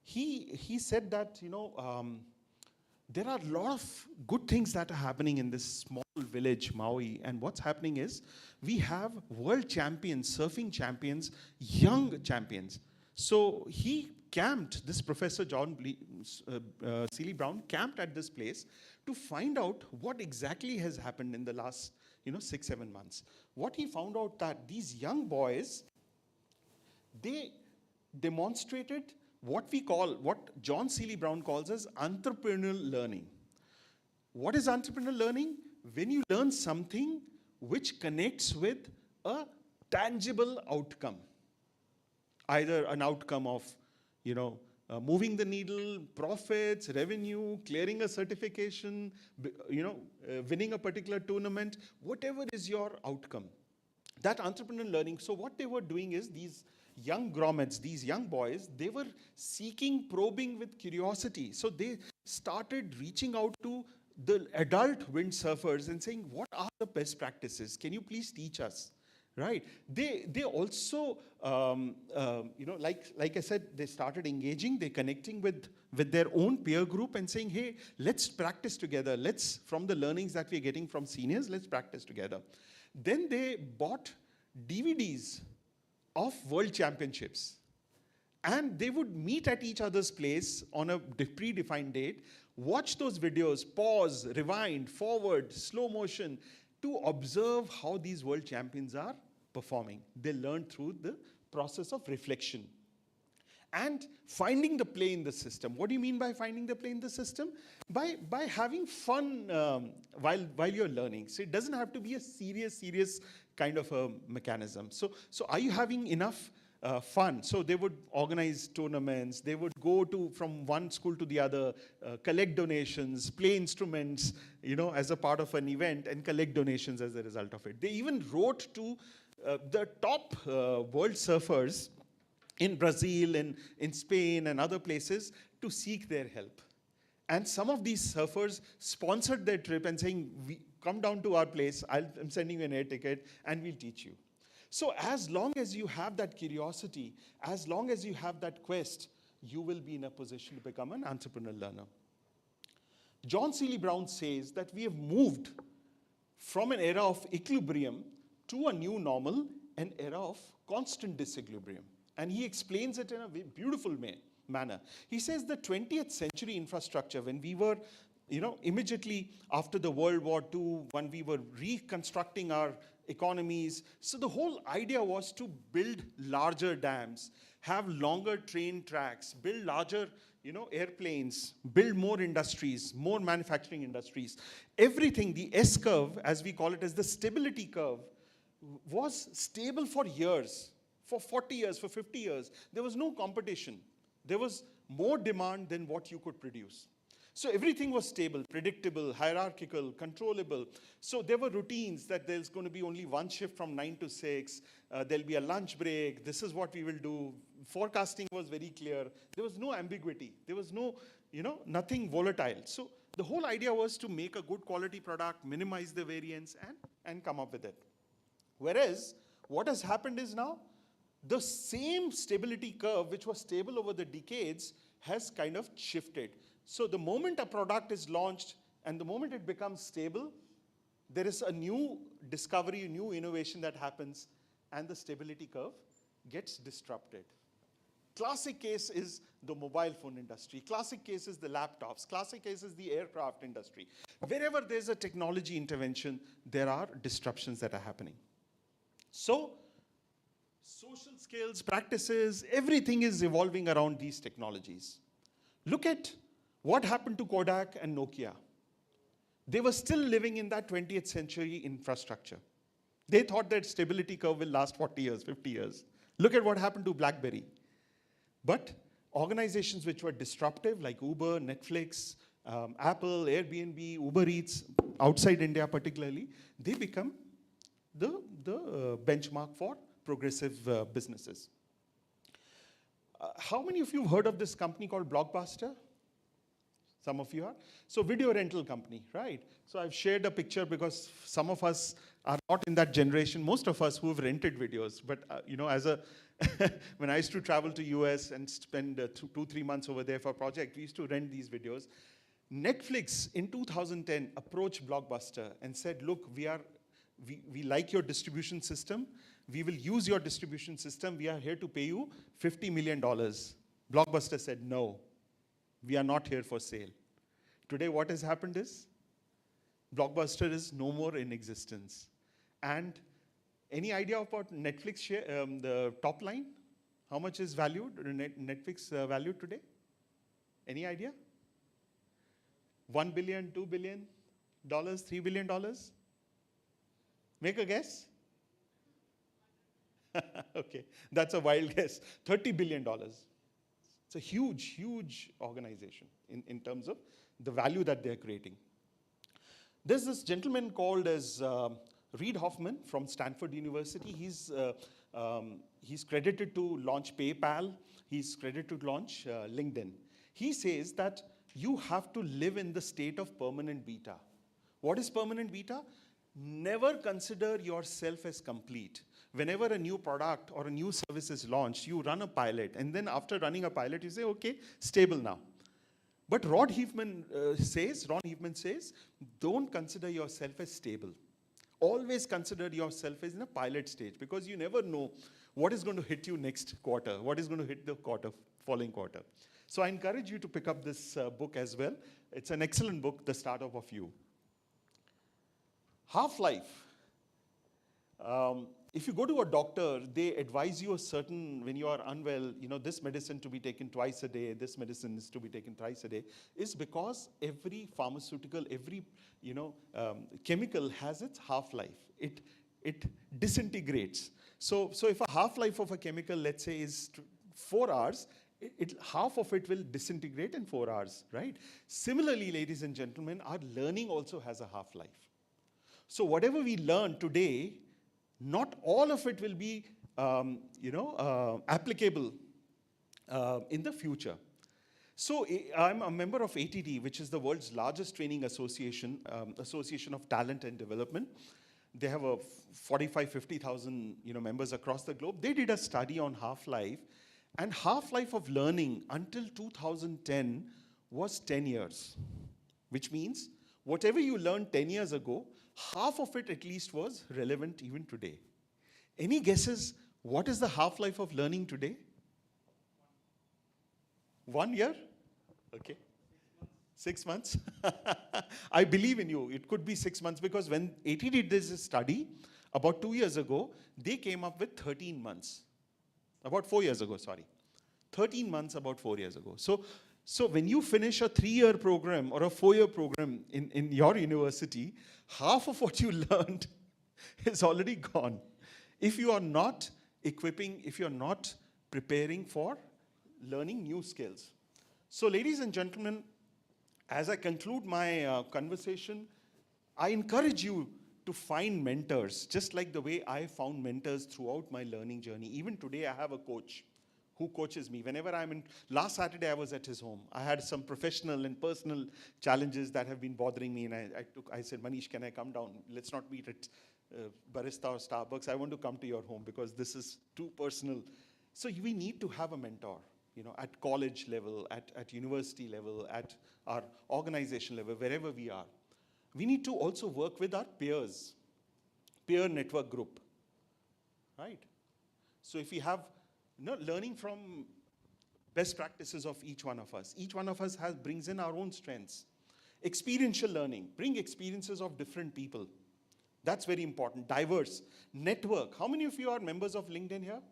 he said that, there are a lot of good things that are happening in this small village, Maui. And what's happening is we have world champions, surfing champions, young champions. So he camped, this Professor John Seeley Brown camped at this place to find out what exactly has happened in the last 6-7 months. What he found out that these young boys, they demonstrated what John Seeley Brown calls as entrepreneurial learning. What is entrepreneurial learning? When you learn something which connects with a tangible outcome. Either an outcome of, moving the needle, profits, revenue, clearing a certification, winning a particular tournament, whatever is your outcome. That entrepreneurial learning. So what they were doing is these young grommets, these young boys, they were seeking, probing with curiosity. So they started reaching out to the adult windsurfers and saying, what are the best practices? Can you please teach us? Right? They also, like I said, they started engaging, they connecting with their own peer group and saying, hey, let's practice together. From the learnings that we're getting from seniors, let's practice together. Then they bought DVDs of world championships. And they would meet at each other's place on a predefined date, watch those videos, pause, rewind, forward, slow motion, to observe how these world champions are performing. They learn through the process of reflection. And finding the play in the system. What do you mean by finding the play in the system? By having fun while you're learning. So it doesn't have to be a serious kind of a mechanism. So are you having enough fun? So they would organize tournaments. They would go from one school to the other, collect donations, play instruments, as a part of an event, and collect donations as a result of it. They even wrote to the top world surfers in Brazil, in Spain, and other places to seek their help. And some of these surfers sponsored their trip and saying, come down to our place, I'm sending you an air ticket, and we'll teach you. So as long as you have that curiosity, as long as you have that quest, you will be in a position to become an entrepreneurial learner. John Seeley Brown says that we have moved from an era of equilibrium to a new normal, an era of constant disequilibrium. And he explains it in a beautiful manner. He says the 20th century infrastructure, when we were, immediately after the World War II, when we were reconstructing our economies, so the whole idea was to build larger dams, have longer train tracks, build larger, airplanes, build more industries, more manufacturing industries. Everything, the S-curve, as we call it, as the stability curve, was stable for years. For 40 years, for 50 years, there was no competition. There was more demand than what you could produce. So everything was stable, predictable, hierarchical, controllable. So there were routines that there's going to be only one shift from 9 to 6. There'll be a lunch break. This is what we will do. Forecasting was very clear. There was no ambiguity. There was no, nothing volatile. So the whole idea was to make a good quality product, minimize the variance, and come up with it. Whereas what has happened is now, the same stability curve, which was stable over the decades, has kind of shifted. So the moment a product is launched and the moment it becomes stable, there is a new discovery, a new innovation that happens, and the stability curve gets disrupted. Classic case is the mobile phone industry. Classic case is the laptops. Classic case is the aircraft industry. Wherever there's a technology intervention, there are disruptions that are happening. So social skills, practices, everything is evolving around these technologies. Look at what happened to Kodak and Nokia. They were still living in that 20th century infrastructure. They thought that stability curve will last 40 years, 50 years. Look at what happened to BlackBerry. But organizations which were disruptive, like Uber, Netflix, Apple, Airbnb, Uber Eats, outside India particularly, they become the benchmark for progressive businesses. How many of you have heard of this company called Blockbuster? Some of you are. So video rental company, right? So I've shared a picture because some of us are not in that generation. Most of us who have rented videos, but as a when I used to travel to US and spend 2-3 months over there for a project, we used to rent these videos. Netflix in 2010 approached Blockbuster and said, look, we like your distribution system. We will use your distribution system. We are here to pay you $50 million. Blockbuster said, no, we are not here for sale. Today, what has happened is, Blockbuster is no more in existence. And any idea about Netflix share, the top line? How much is valued, Netflix valued today? Any idea? $1 billion, $2 billion, $3 billion? Make a guess. Okay, that's a wild guess. $30 billion. It's a huge, huge organization in terms of the value that they're creating. There's this gentleman called as Reid Hoffman from Stanford University. He's credited to launch PayPal. He's credited to launch LinkedIn. He says that you have to live in the state of permanent beta. What is permanent beta? Never consider yourself as complete. Whenever a new product or a new service is launched, you run a pilot. And then after running a pilot, you say, okay, stable now. But Ron Heafman says, don't consider yourself as stable. Always consider yourself as in a pilot stage, because you never know what is going to hit you next quarter, what is going to hit the following quarter. So I encourage you to pick up this book as well. It's an excellent book, The Startup of You. Half-life. If you go to a doctor, they advise you when you are unwell, this medicine to be taken twice a day, this medicine is to be taken thrice a day, is because every pharmaceutical, every chemical has its half-life. It disintegrates. So if a half-life of a chemical, let's say, is 4 hours, half of it will disintegrate in 4 hours, right? Similarly, ladies and gentlemen, our learning also has a half-life. So whatever we learn today, not all of it will be, applicable in the future. So I'm a member of ATD, which is the world's largest training association, Association of Talent and Development. They have 50,000 members across the globe. They did a study on half-life, and half-life of learning until 2010 was 10 years, which means whatever you learned 10 years ago, half of it at least was relevant even today. Any guesses what is the half-life of learning today? 1 year? Okay. 6 months? I believe in you. It could be 6 months, because when AT did this study about 2 years ago, they came up with 13 months. About 4 years ago, sorry. 13 months about 4 years ago. So when you finish a 3-year program or a 4-year program in your university, half of what you learned is already gone. If you are not equipping, if you're not preparing for learning new skills. So ladies and gentlemen, as I conclude my conversation, I encourage you to find mentors, just like the way I found mentors throughout my learning journey. Even today, I have a coach who coaches me. Whenever last Saturday I was at his home. I had some professional and personal challenges that have been bothering me, and I said, Manish, can I come down? Let's not meet at Barista or Starbucks. I want to come to your home because this is too personal. So we need to have a mentor, at college level, at university level, at our organization level, wherever we are. We need to also work with our peers, peer network group, right? So if we have learning from best practices of each one of us brings in our own strengths. Experiential learning, bring experiences of different people. That's very important. Diverse, network. How many of you are members of LinkedIn here?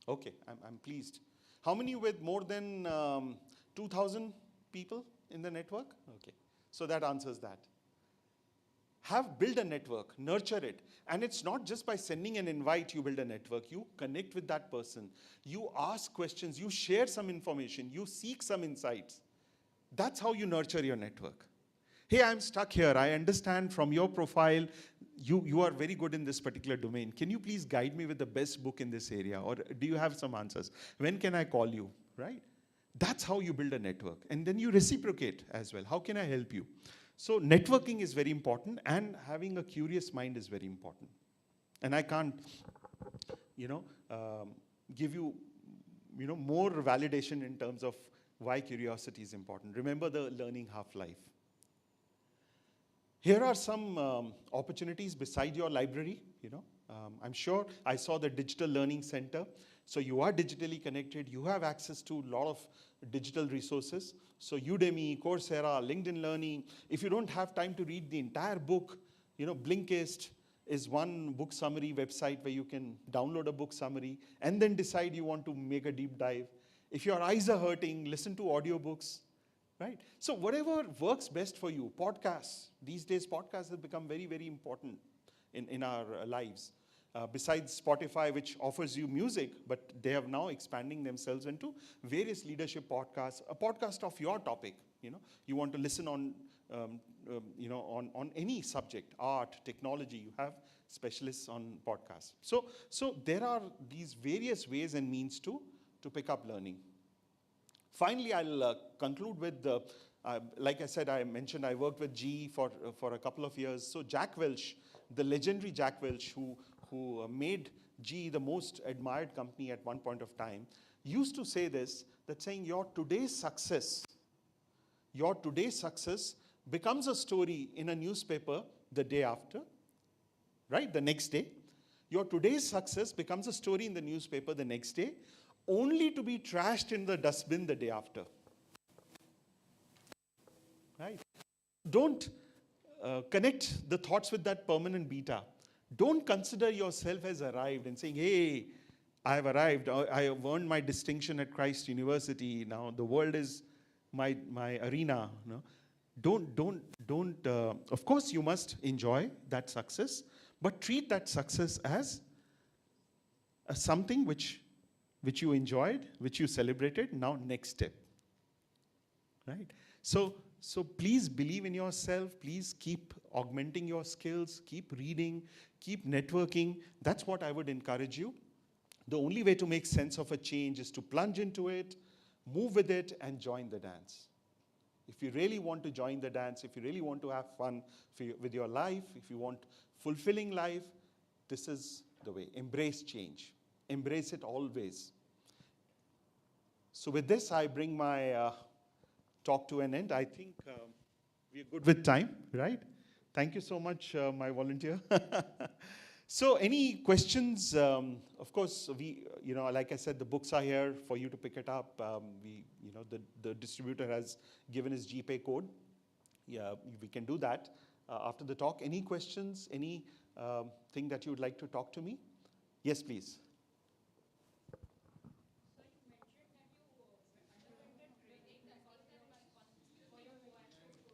Okay, I'm pleased. How many with more than 2,000 people in the network? Okay, so that answers that. Build a network, nurture it. And it's not just by sending an invite you build a network. You connect with that person. You ask questions. You share some information. You seek some insights. That's how you nurture your network. Hey, I'm stuck here. I understand from your profile, you are very good in this particular domain. Can you please guide me with the best book in this area? Or do you have some answers? When can I call you, right? That's how you build a network. And then you reciprocate as well. How can I help you? So networking is very important, and having a curious mind is very important. And I can't, give you, more validation in terms of why curiosity is important. Remember the learning half-life. Here are some opportunities beside your library. I'm sure I saw the Digital Learning Center. So you are digitally connected. You have access to a lot of digital resources. So Udemy, Coursera, LinkedIn Learning. If you don't have time to read the entire book, Blinkist is one book summary website where you can download a book summary and then decide you want to make a deep dive. If your eyes are hurting, listen to audiobooks, right? So whatever works best for you. Podcasts. These days, podcasts have become very, very important in our lives. Besides Spotify, which offers you music, but they have now expanding themselves into various leadership podcasts, a podcast of your topic. You want to listen on, on any subject, art, technology. You have specialists on podcasts. So there are these various ways and means to pick up learning. Finally, I'll conclude with like I said, I mentioned I worked with GE for a couple of years. So Jack Welch, the legendary Jack Welch, who made GE the most admired company at one point of time, used to say this, that saying your today's success becomes a story in a newspaper the day after, right? The next day. Your today's success becomes a story in the newspaper the next day, only to be trashed in the dustbin the day after. Right? Don't connect the thoughts with that permanent beta. Don't consider yourself as arrived and saying, hey, I have arrived. I have earned my distinction at Christ University. Now the world is my arena. Don't. Of course, you must enjoy that success, but treat that success as something which you enjoyed, which you celebrated. Now, next step. Right? So please believe in yourself. Please keep augmenting your skills. Keep reading. Keep networking. That's what I would encourage you. The only way to make sense of a change is to plunge into it, move with it, and join the dance. If you really want to join the dance, if you really want to have fun with your life, if you want fulfilling life, this is the way. Embrace change. Embrace it always. So with this, I bring my talk to an end. I think we're good with time, right? Thank you so much, my volunteer. So any questions? Of course, like I said, the books are here for you to pick it up. The distributor has given his GPay code. Yeah, we can do that after the talk. Any questions? Any thing that you would like to talk to me? Yes, please.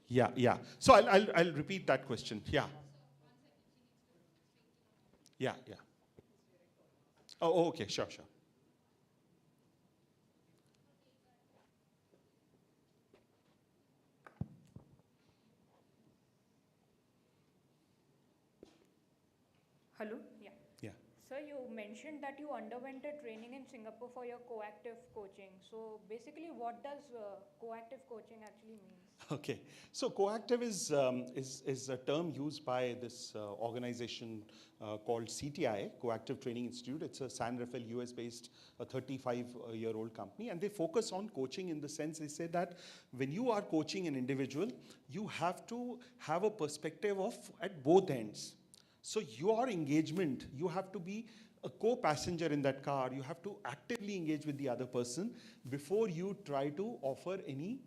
Yeah. So I'll repeat that question. Yeah. Oh, okay, sure. Hello? Yeah. Sir, you mentioned that you underwent a training in Singapore for your coactive coaching. So basically, what does coactive coaching actually mean? Okay, so coactive is a term used by this organization called CTI, Coactive Training Institute. It's a San Rafael, US-based, 35-year-old company, and they focus on coaching in the sense they say that when you are coaching an individual, you have to have a perspective of at both ends. So your engagement, you have to be a co-passenger in that car. You have to actively engage with the other person before you try to offer any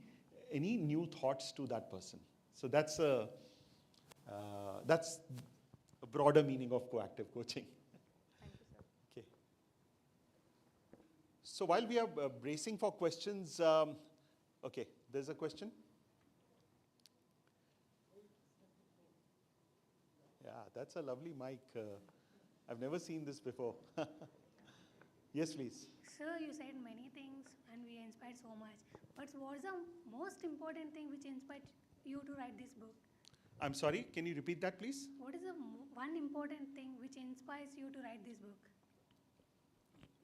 new thoughts to that person. So that's a broader meaning of coactive coaching. Thank you, sir. Okay. So while we are bracing for questions, Okay, there's a question. Yeah, that's a lovely mic. I've never seen this before. Yes, please. Sir, you said many things and we inspired so much. But what's the most important thing which inspired you to write this book? I'm sorry, can you repeat that, please? What is the one important thing which inspires you to write this book?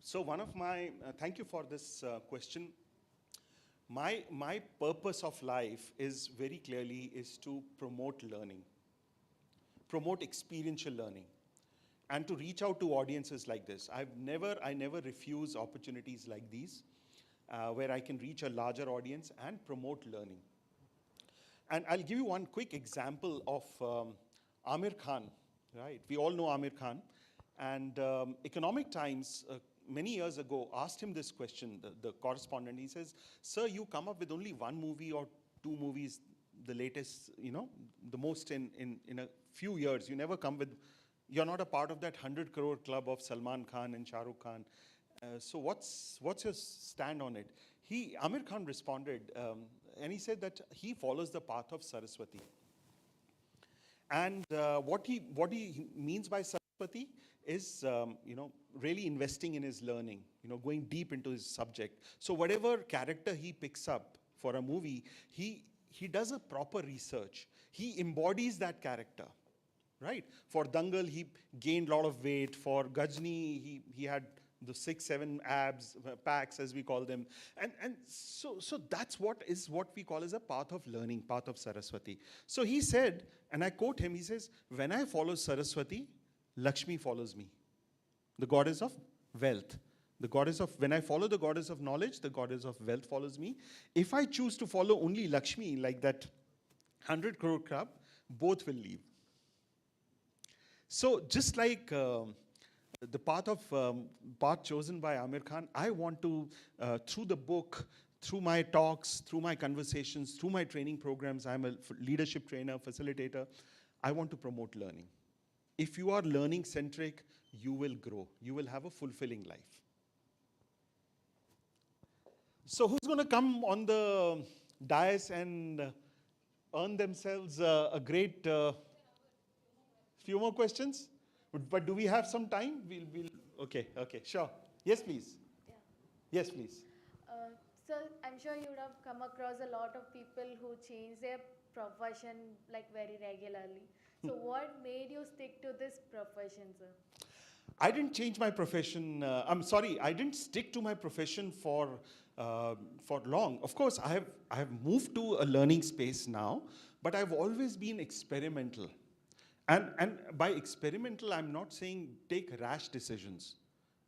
So one of my, thank you for this question. My purpose of life is very clearly is to promote learning, promote experiential learning, and to reach out to audiences like this. I never refuse opportunities like these, where I can reach a larger audience and promote learning. And I'll give you one quick example of Amir Khan, right? We all know Amir Khan. And Economic Times, many years ago, asked him this question, the correspondent. He says, sir, you come up with only one movie or two movies, the latest, the most in a few years. You never come with, you're not a part of that 100 crore club of Salman Khan and Shah Rukh Khan. So what's your stand on it? Amir Khan responded, and he said that he follows the path of Saraswati. And what he means by Saraswati is, really investing in his learning, going deep into his subject. So whatever character he picks up for a movie, he does a proper research. He embodies that character, right? For Dangal, he gained a lot of weight. For Gajni, he had the 6-7 abs, packs as we call them. And so that's what we call as a path of learning, path of Saraswati. So he said, and I quote him, he says, when I follow Saraswati, Lakshmi follows me, the goddess of wealth. When I follow the goddess of knowledge, the goddess of wealth follows me. If I choose to follow only Lakshmi, like that 100 crore club, both will leave. So just like the path chosen by Amir Khan, I want to, through the book, through my talks, through my conversations, through my training programs, I'm a leadership trainer, facilitator, I want to promote learning. If you are learning-centric, you will grow. You will have a fulfilling life. So who's going to come on the dais and earn themselves a great few more questions? But do we have some time? Okay, sure. Yes, please. Yeah. Yes, please. Sir, I'm sure you would have come across a lot of people who change their profession like very regularly. So what made you stick to this profession, sir? I didn't change my profession. I didn't stick to my profession for long. Of course, I have moved to a learning space now, but I've always been experimental. And by experimental, I'm not saying take rash decisions.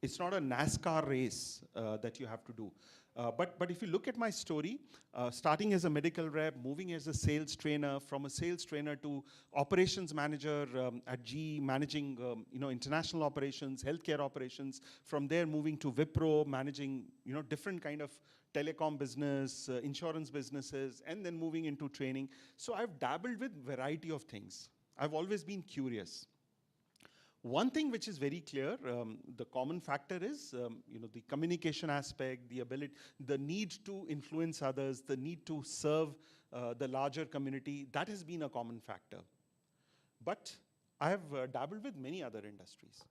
It's not a NASCAR race that you have to do. But if you look at my story, starting as a medical rep, moving as a sales trainer, from a sales trainer to operations manager at GE, managing international operations, healthcare operations, from there moving to Wipro, managing different kind of telecom business, insurance businesses, and then moving into training. So I've dabbled with variety of things. I've always been curious. One thing which is very clear, the common factor is, the communication aspect, the ability, the need to influence others, the need to serve the larger community. That has been a common factor. But I have dabbled with many other industries.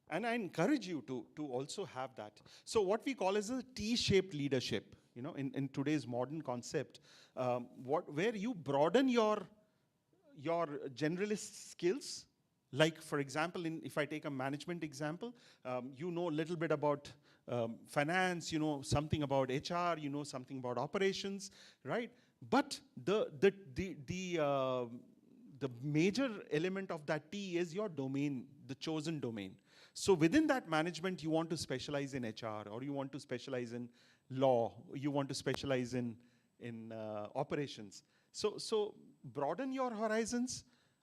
And I encourage you to also have that. So what we call as a T-shaped leadership, in today's modern concept, where you broaden your generalist skills. Like, for example, if I take a management example, you know a little bit about finance, you know something about HR, you know something about operations, right? But the major element of that T is your domain, the chosen domain. So within that management, you want to specialize in HR, or you want to specialize in law, you want to specialize in operations. So broaden your horizons,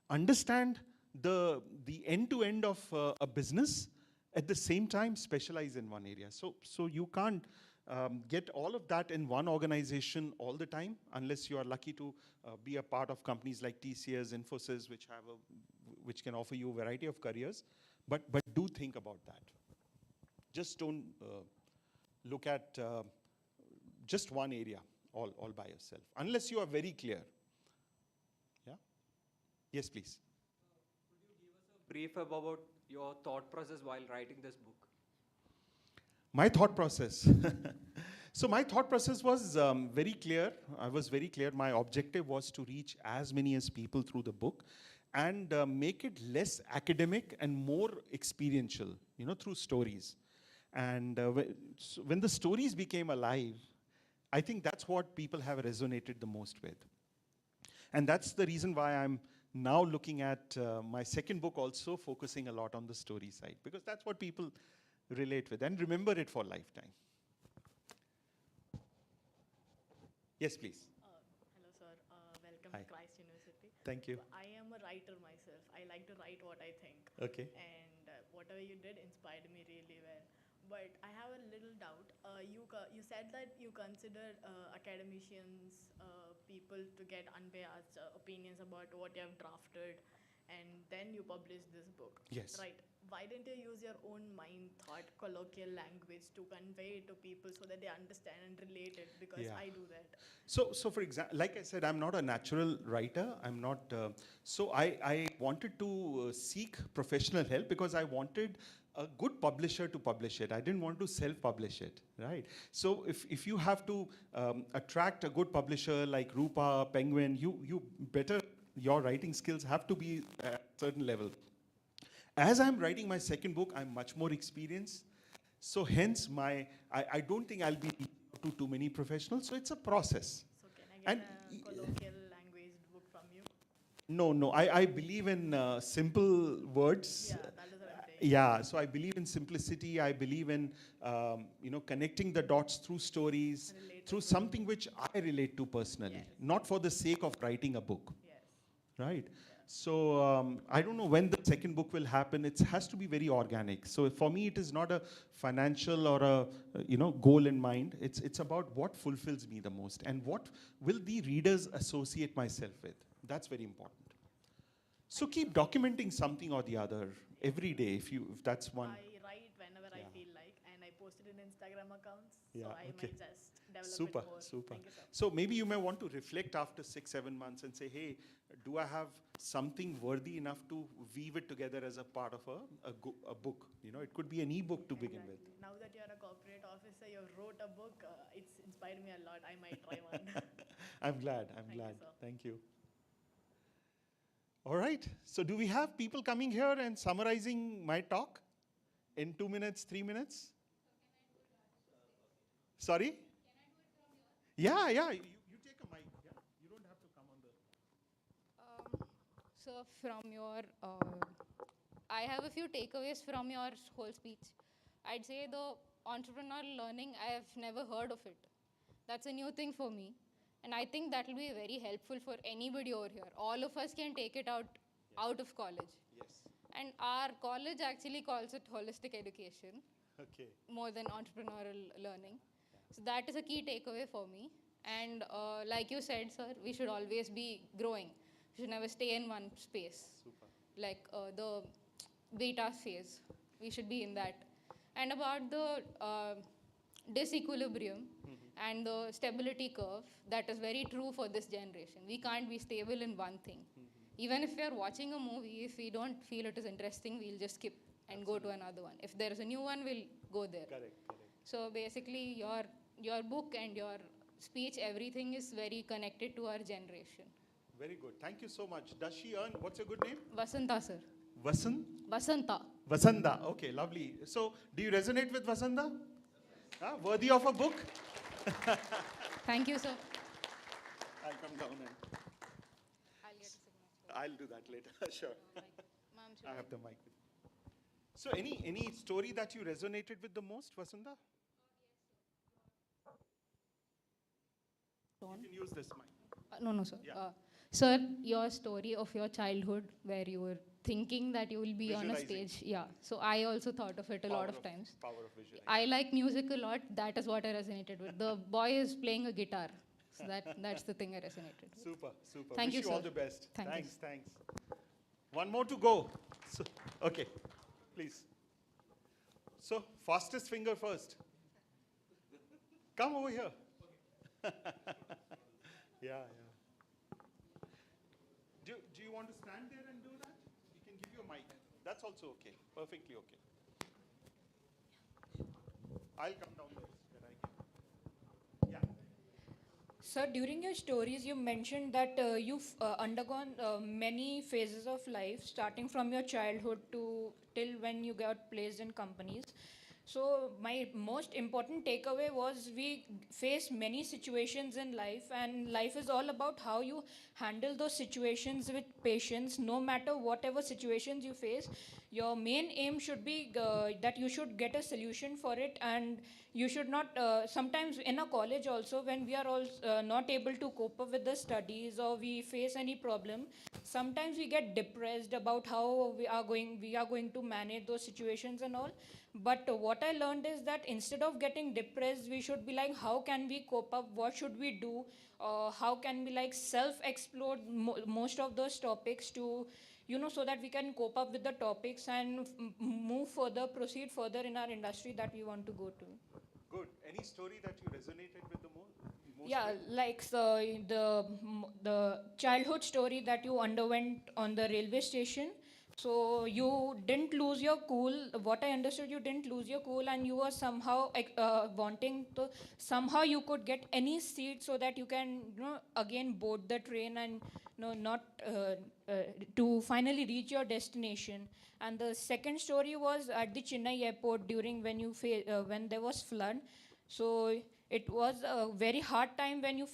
understand the end-to-end of a business, at the same time specialize in one area. So you can't get all of that in one organization all the time, unless you are lucky to be a part of companies like TCS, Infosys, which can offer you a variety of careers. But do think about that. Just don't look at just one area all by yourself, unless you are very clear. Yeah? Yes, please. Brief about your thought process while writing this book. My thought process. So my thought process was very clear. I was very clear. My objective was to reach as many as people through the book and make it less academic and more experiential, through stories. And when the stories became alive, I think that's what people have resonated the most with. And that's the reason why I'm now looking at my second book also focusing a lot on the story side, because that's what people relate with and remember it for a lifetime. Yes, please. Hello, sir. Welcome Hi. to Christ University. Thank you. So I am a writer myself. I like to write what I think. Okay. And whatever you did inspired me really well. But I have a little doubt. You said that you consider academicians, people to get unbiased opinions about what you have drafted, and then you publish this book. Yes. Right. Why didn't you use your own mind, thought, colloquial language to convey it to people so that they understand and relate it? Because Yeah. I do that. So for example, like I said, I'm not a natural writer. I'm not. So I wanted to seek professional help because I wanted a good publisher to publish it. I didn't want to self-publish it, right? So if you have to attract a good publisher like Rupa, Penguin, your writing skills have to be at a certain level. As I'm writing my second book, I'm much more experienced. So hence I don't think I'll be to too many professionals. So it's a process. So can I get a colloquial language book from you? No. I believe in simple words. Yeah, that is what I'm saying. Yeah, so I believe in simplicity. I believe in connecting the dots through stories, through something which I relate to personally, not for the sake of writing a book. Yes. Right? Yeah. So I don't know when the second book will happen. It has to be very organic. So for me, it is not a financial or a goal in mind. It's about what fulfills me the most and what will the readers associate myself with. That's very important. So keep documenting something or the other every day if that's one. I write whenever I feel like, and I post it in Instagram accounts. Yeah, so I okay. might just develop Super, it more. super. Thank you, sir. So maybe you may want to reflect after 6-7 months and say, hey, do I have something worthy enough to weave it together as a part of a book? It could be an e-book to begin with. Now that you're a corporate officer, you wrote a book. It's inspired me a lot. I might try one. I'm glad. Thank you, sir. Thank you. All right. So do we have people coming here and summarizing my talk in 2 minutes, 3 minutes? Sorry? Yeah. You take a mic. Yeah. You don't have to come on the. So from your, I have a few takeaways from your whole speech. I'd say the entrepreneurial learning, I have never heard of it. That's a new thing for me. And I think that will be very helpful for anybody over here. All of us can take it out of college. Yes. And our college actually calls it holistic education. Okay. More than entrepreneurial learning. So that is a key takeaway for me. And like you said, sir, we should always be growing. We should never stay in one space. Super. Like the beta phase. We should be in that. And about the disequilibrium and the stability curve, that is very true for this generation. We can't be stable in one thing. Even if we are watching a movie, if we don't feel it is interesting, we'll just skip and go to another one. If there is a new one, we'll go there. Correct. So basically, your book and your speech, everything is very connected to our generation. Very good. Thank you so much. Does she earn? What's your good name? Vasanta, sir. Vasanta? Vasanta. Vasanta. Okay, lovely. So, do you resonate with Vasanta? Worthy of a book? Thank you, sir. I'll come down and I'll get a signature. I'll do that later. Sure. Ma'am, I have the mic with me. So, any story that you resonated with the most, Vasanta? You can use this mic. No, sir. Yeah. Sir, your story of your childhood where you were thinking that you will be on a Visualizing. stage. Yeah. So I also thought of it a lot of times. Power of visualization. I like music a lot. That is what I resonated with. The boy is playing a guitar. So that's the thing I resonated with. Super. Thank Wish you, you all sir. the best. Thank you. Thanks. One more to go. So, okay, please. So, fastest finger first. Come over here. Yeah, yeah. Do you want to stand there and do that? We can give you a mic. That's also okay. Perfectly okay. I'll come down there when I get. Yeah. Sir, during your stories, you mentioned that you've undergone many phases of life, starting from your childhood to till when you got placed in companies. So my most important takeaway was we face many situations in life, and life is all about how you handle those situations with patience. No matter whatever situations you face, your main aim should be that you should get a solution for it, and you should not. Sometimes in a college also, when we are all not able to cope up with the studies or we face any problem, sometimes we get depressed about how we are going to manage those situations and all. But what I learned is that instead of getting depressed, we should be like, how can we cope up? What should we do? How can we like self-explore most of those topics to, so that we can cope up with the topics and move further, proceed further in our industry that we want to go to. Good. Any story that you resonated with the most? Yeah, with? like the childhood story that you underwent on the railway station. So you didn't lose your cool. What I understood, you didn't lose your cool, and you were somehow wanting to somehow you could get any seat so that you can again board the train and not to finally reach your destination. And the second story was at the Chennai airport during when there was flood. So it was a very hard time when you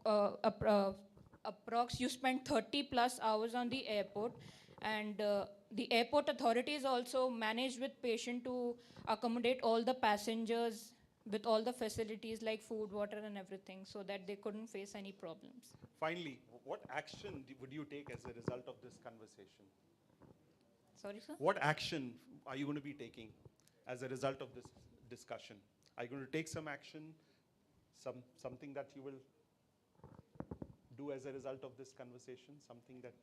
approx you spent 30 plus hours on the airport, and the airport authorities also managed with patient to accommodate all the passengers with all the facilities like food, water and everything, so that they couldn't face any problems. Finally, what action would you take as a result of this conversation? Sorry, sir? What action are you going to be taking as a result of this discussion? Are you going to take some action, something that you will do as a result of this conversation, something that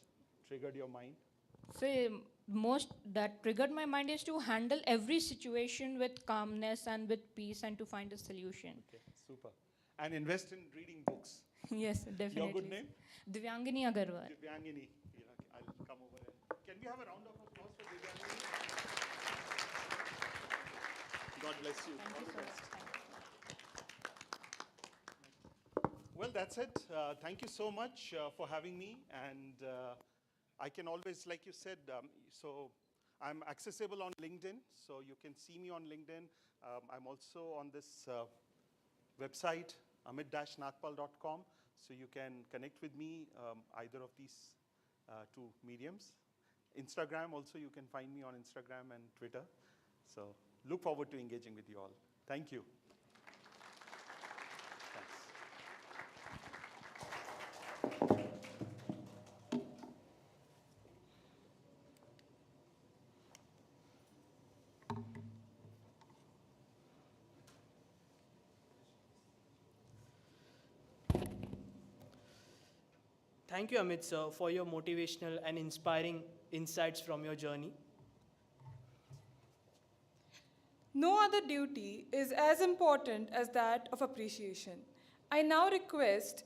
triggered your mind? So most that triggered my mind is to handle every situation with calmness and with peace and to find a solution. Okay, super. And invest in reading books. Yes, definitely. Your good name? Divyangini Agarwal. Divyangini. Yeah, I'll come over and can we have a round of applause for Divyangini? God bless you. Thank All you the so best. much. Well, that's it. Thank you so much for having me. And I can always, like you said, so I'm accessible on LinkedIn. So you can see me on LinkedIn. I'm also on this website, amit-nagpal.com. So you can connect with me either of these two mediums. Instagram also, you can find me on Instagram and Twitter. So look forward to engaging with you all. Thank you. Thank you, Amit sir, for your motivational and inspiring insights from your journey. No other duty is as important as that of appreciation. I now request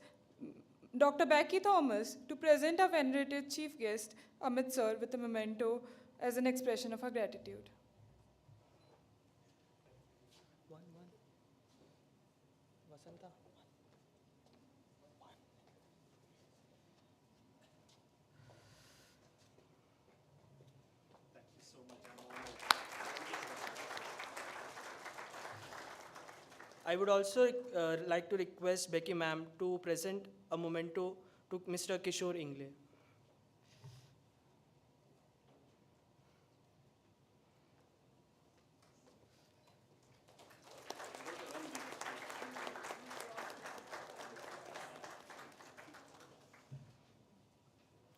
Dr. Becky Thomas to present our venerated chief guest, Amit sir, with a memento as an expression of her gratitude. Vasanta. Thank you so much. I'm honored. I would also like to request Becky ma'am to present a memento to Mr. Kishore Ingle.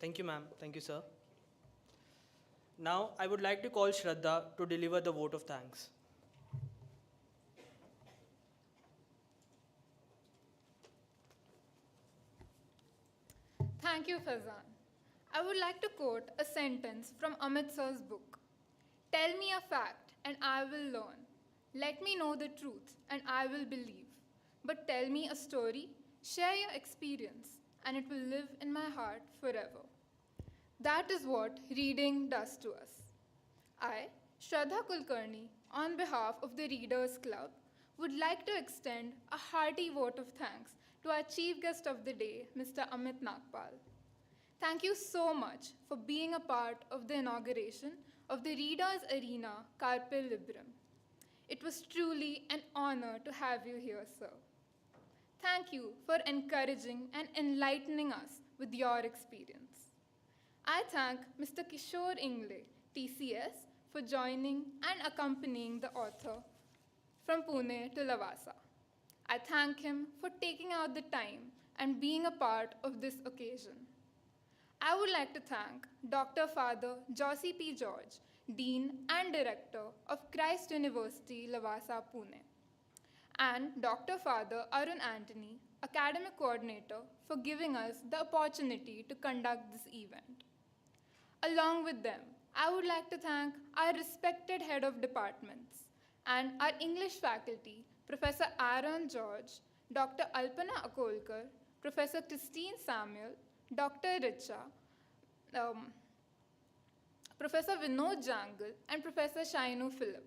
Thank you, ma'am. Thank you, sir. Now, I would like to call Shraddha to deliver the vote of thanks. Thank you, Fazan. I would like to quote a sentence from Amit sir's book. Tell me a fact and I will learn. Let me know the truth and I will believe. But tell me a story Share your experience, and it will live in my heart forever. That is what reading does to us. I, Shraddha Kulkarni, on behalf of the Readers Club, would like to extend a hearty vote of thanks to our chief guest of the day, Mr. Amit Nagpal. Thank you so much for being a part of the inauguration of the Readers Arena Carpe Librum. It was truly an honor to have you here, sir. Thank you for encouraging and enlightening us with your experience. I thank Mr. Kishore Ingle, TCS, for joining and accompanying the author from Pune to Lavasa. I thank him for taking out the time and being a part of this occasion. I would like to thank Dr. Father Josie P. George, Dean and Director of Christ University, Lavasa, Pune, and Dr. Father Arun Antony, Academic Coordinator, for giving us the opportunity to conduct this event. Along with them, I would like to thank our respected head of departments and our English faculty, Professor Aaron George, Dr. Alpana Akolkar, Professor Christine Samuel, Dr. Richa, Professor Vinod Jangal, and Professor Shainu Philip.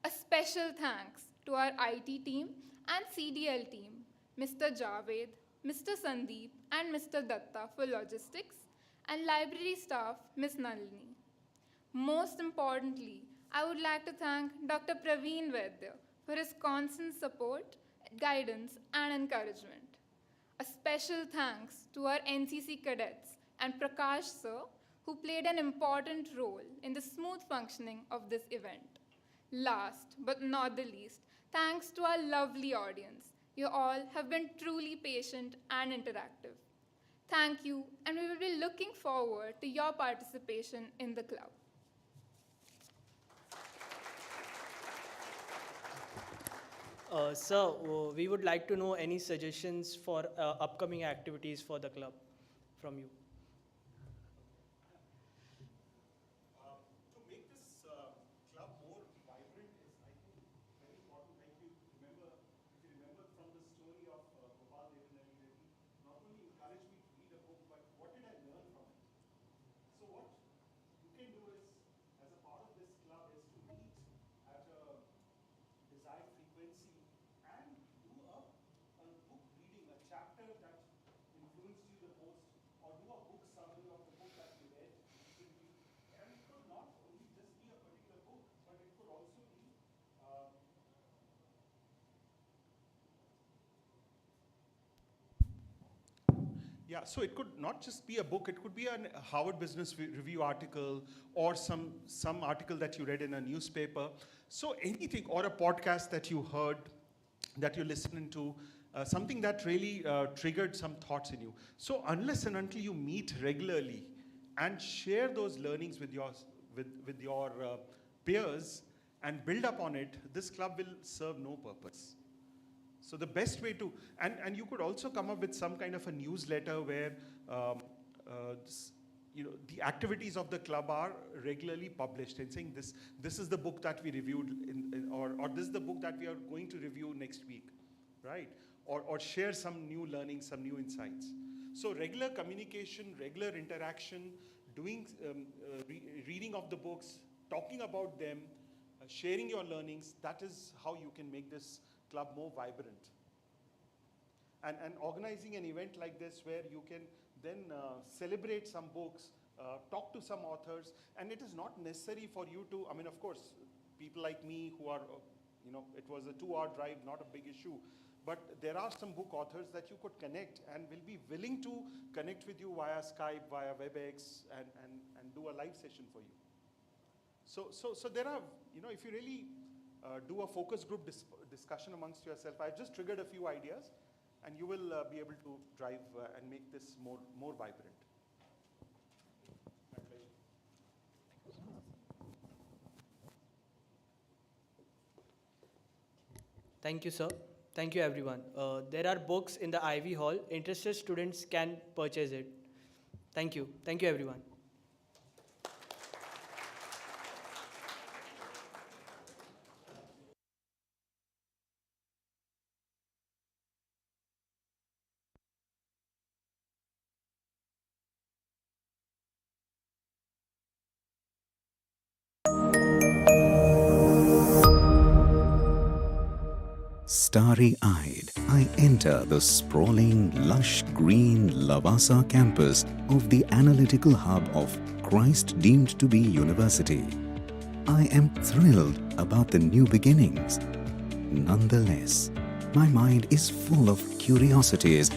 A special thanks to our IT team and CDL team, Mr. Javed, Mr. Sandeep, and Mr. Datta for logistics, and library staff, Ms. Nalini. Most importantly, I would like to thank Dr. Praveen Vaidya for his constant support, guidance, and encouragement. A special thanks to our NCC cadets and Prakash sir, who played an important role in the smooth functioning of this event. Last but not the least, thanks to our lovely audience. You all have been truly patient and interactive. Thank you, and we will be looking forward to your participation in the club. Sir, we would like to know any suggestions for upcoming activities for the club from you. To make this club more vibrant is, I think, very important. Like if you remember from the story of Gopal Devanelli, that he not only encouraged me to read a book, but what did I learn from it? So what you can do is, as a part of this club, is to meet at a desired frequency and do a book reading, a chapter that influenced you the most, or do a book summary of the book that you read recently. And it could not only just be a particular book, but it could also be yeah, so it could not just be a book, it could be a Harvard Business Review article or some article that you read in a newspaper. So anything, or a podcast that you heard, that you're listening to, something that really triggered some thoughts in you. So unless and until you meet regularly and share those learnings with your peers and build up on it, this club will serve no purpose. So the best way to, and you could also come up with some kind of a newsletter where the activities of the club are regularly published and saying this is the book that we reviewed or this is the book that we are going to review next week, right? Or share some new learnings, some new insights. So regular communication, regular interaction, doing reading of the books, talking about them, sharing your learnings, that is how you can make this club more vibrant. And organizing an event like this where you can then celebrate some books, talk to some authors, and it is not necessary for you to, I mean, of course, people like me who are, it was a 2-hour drive, not a big issue, but there are some book authors that you could connect and will be willing to connect with you via Skype, via WebEx, and do a live session for you. So there are, if you really do a focus group discussion amongst yourself, I've just triggered a few ideas, and you will be able to drive and make this more vibrant. My pleasure. Thank you, sir. Thank you, everyone. There are books in the Ivy Hall. Interested students can purchase it. Thank you. Thank you, everyone. Starry-eyed, I enter the sprawling, lush green Lavasa campus of the analytical hub of Christ deemed to be University. I am thrilled about the new beginnings. Nonetheless, my mind is full of curiosities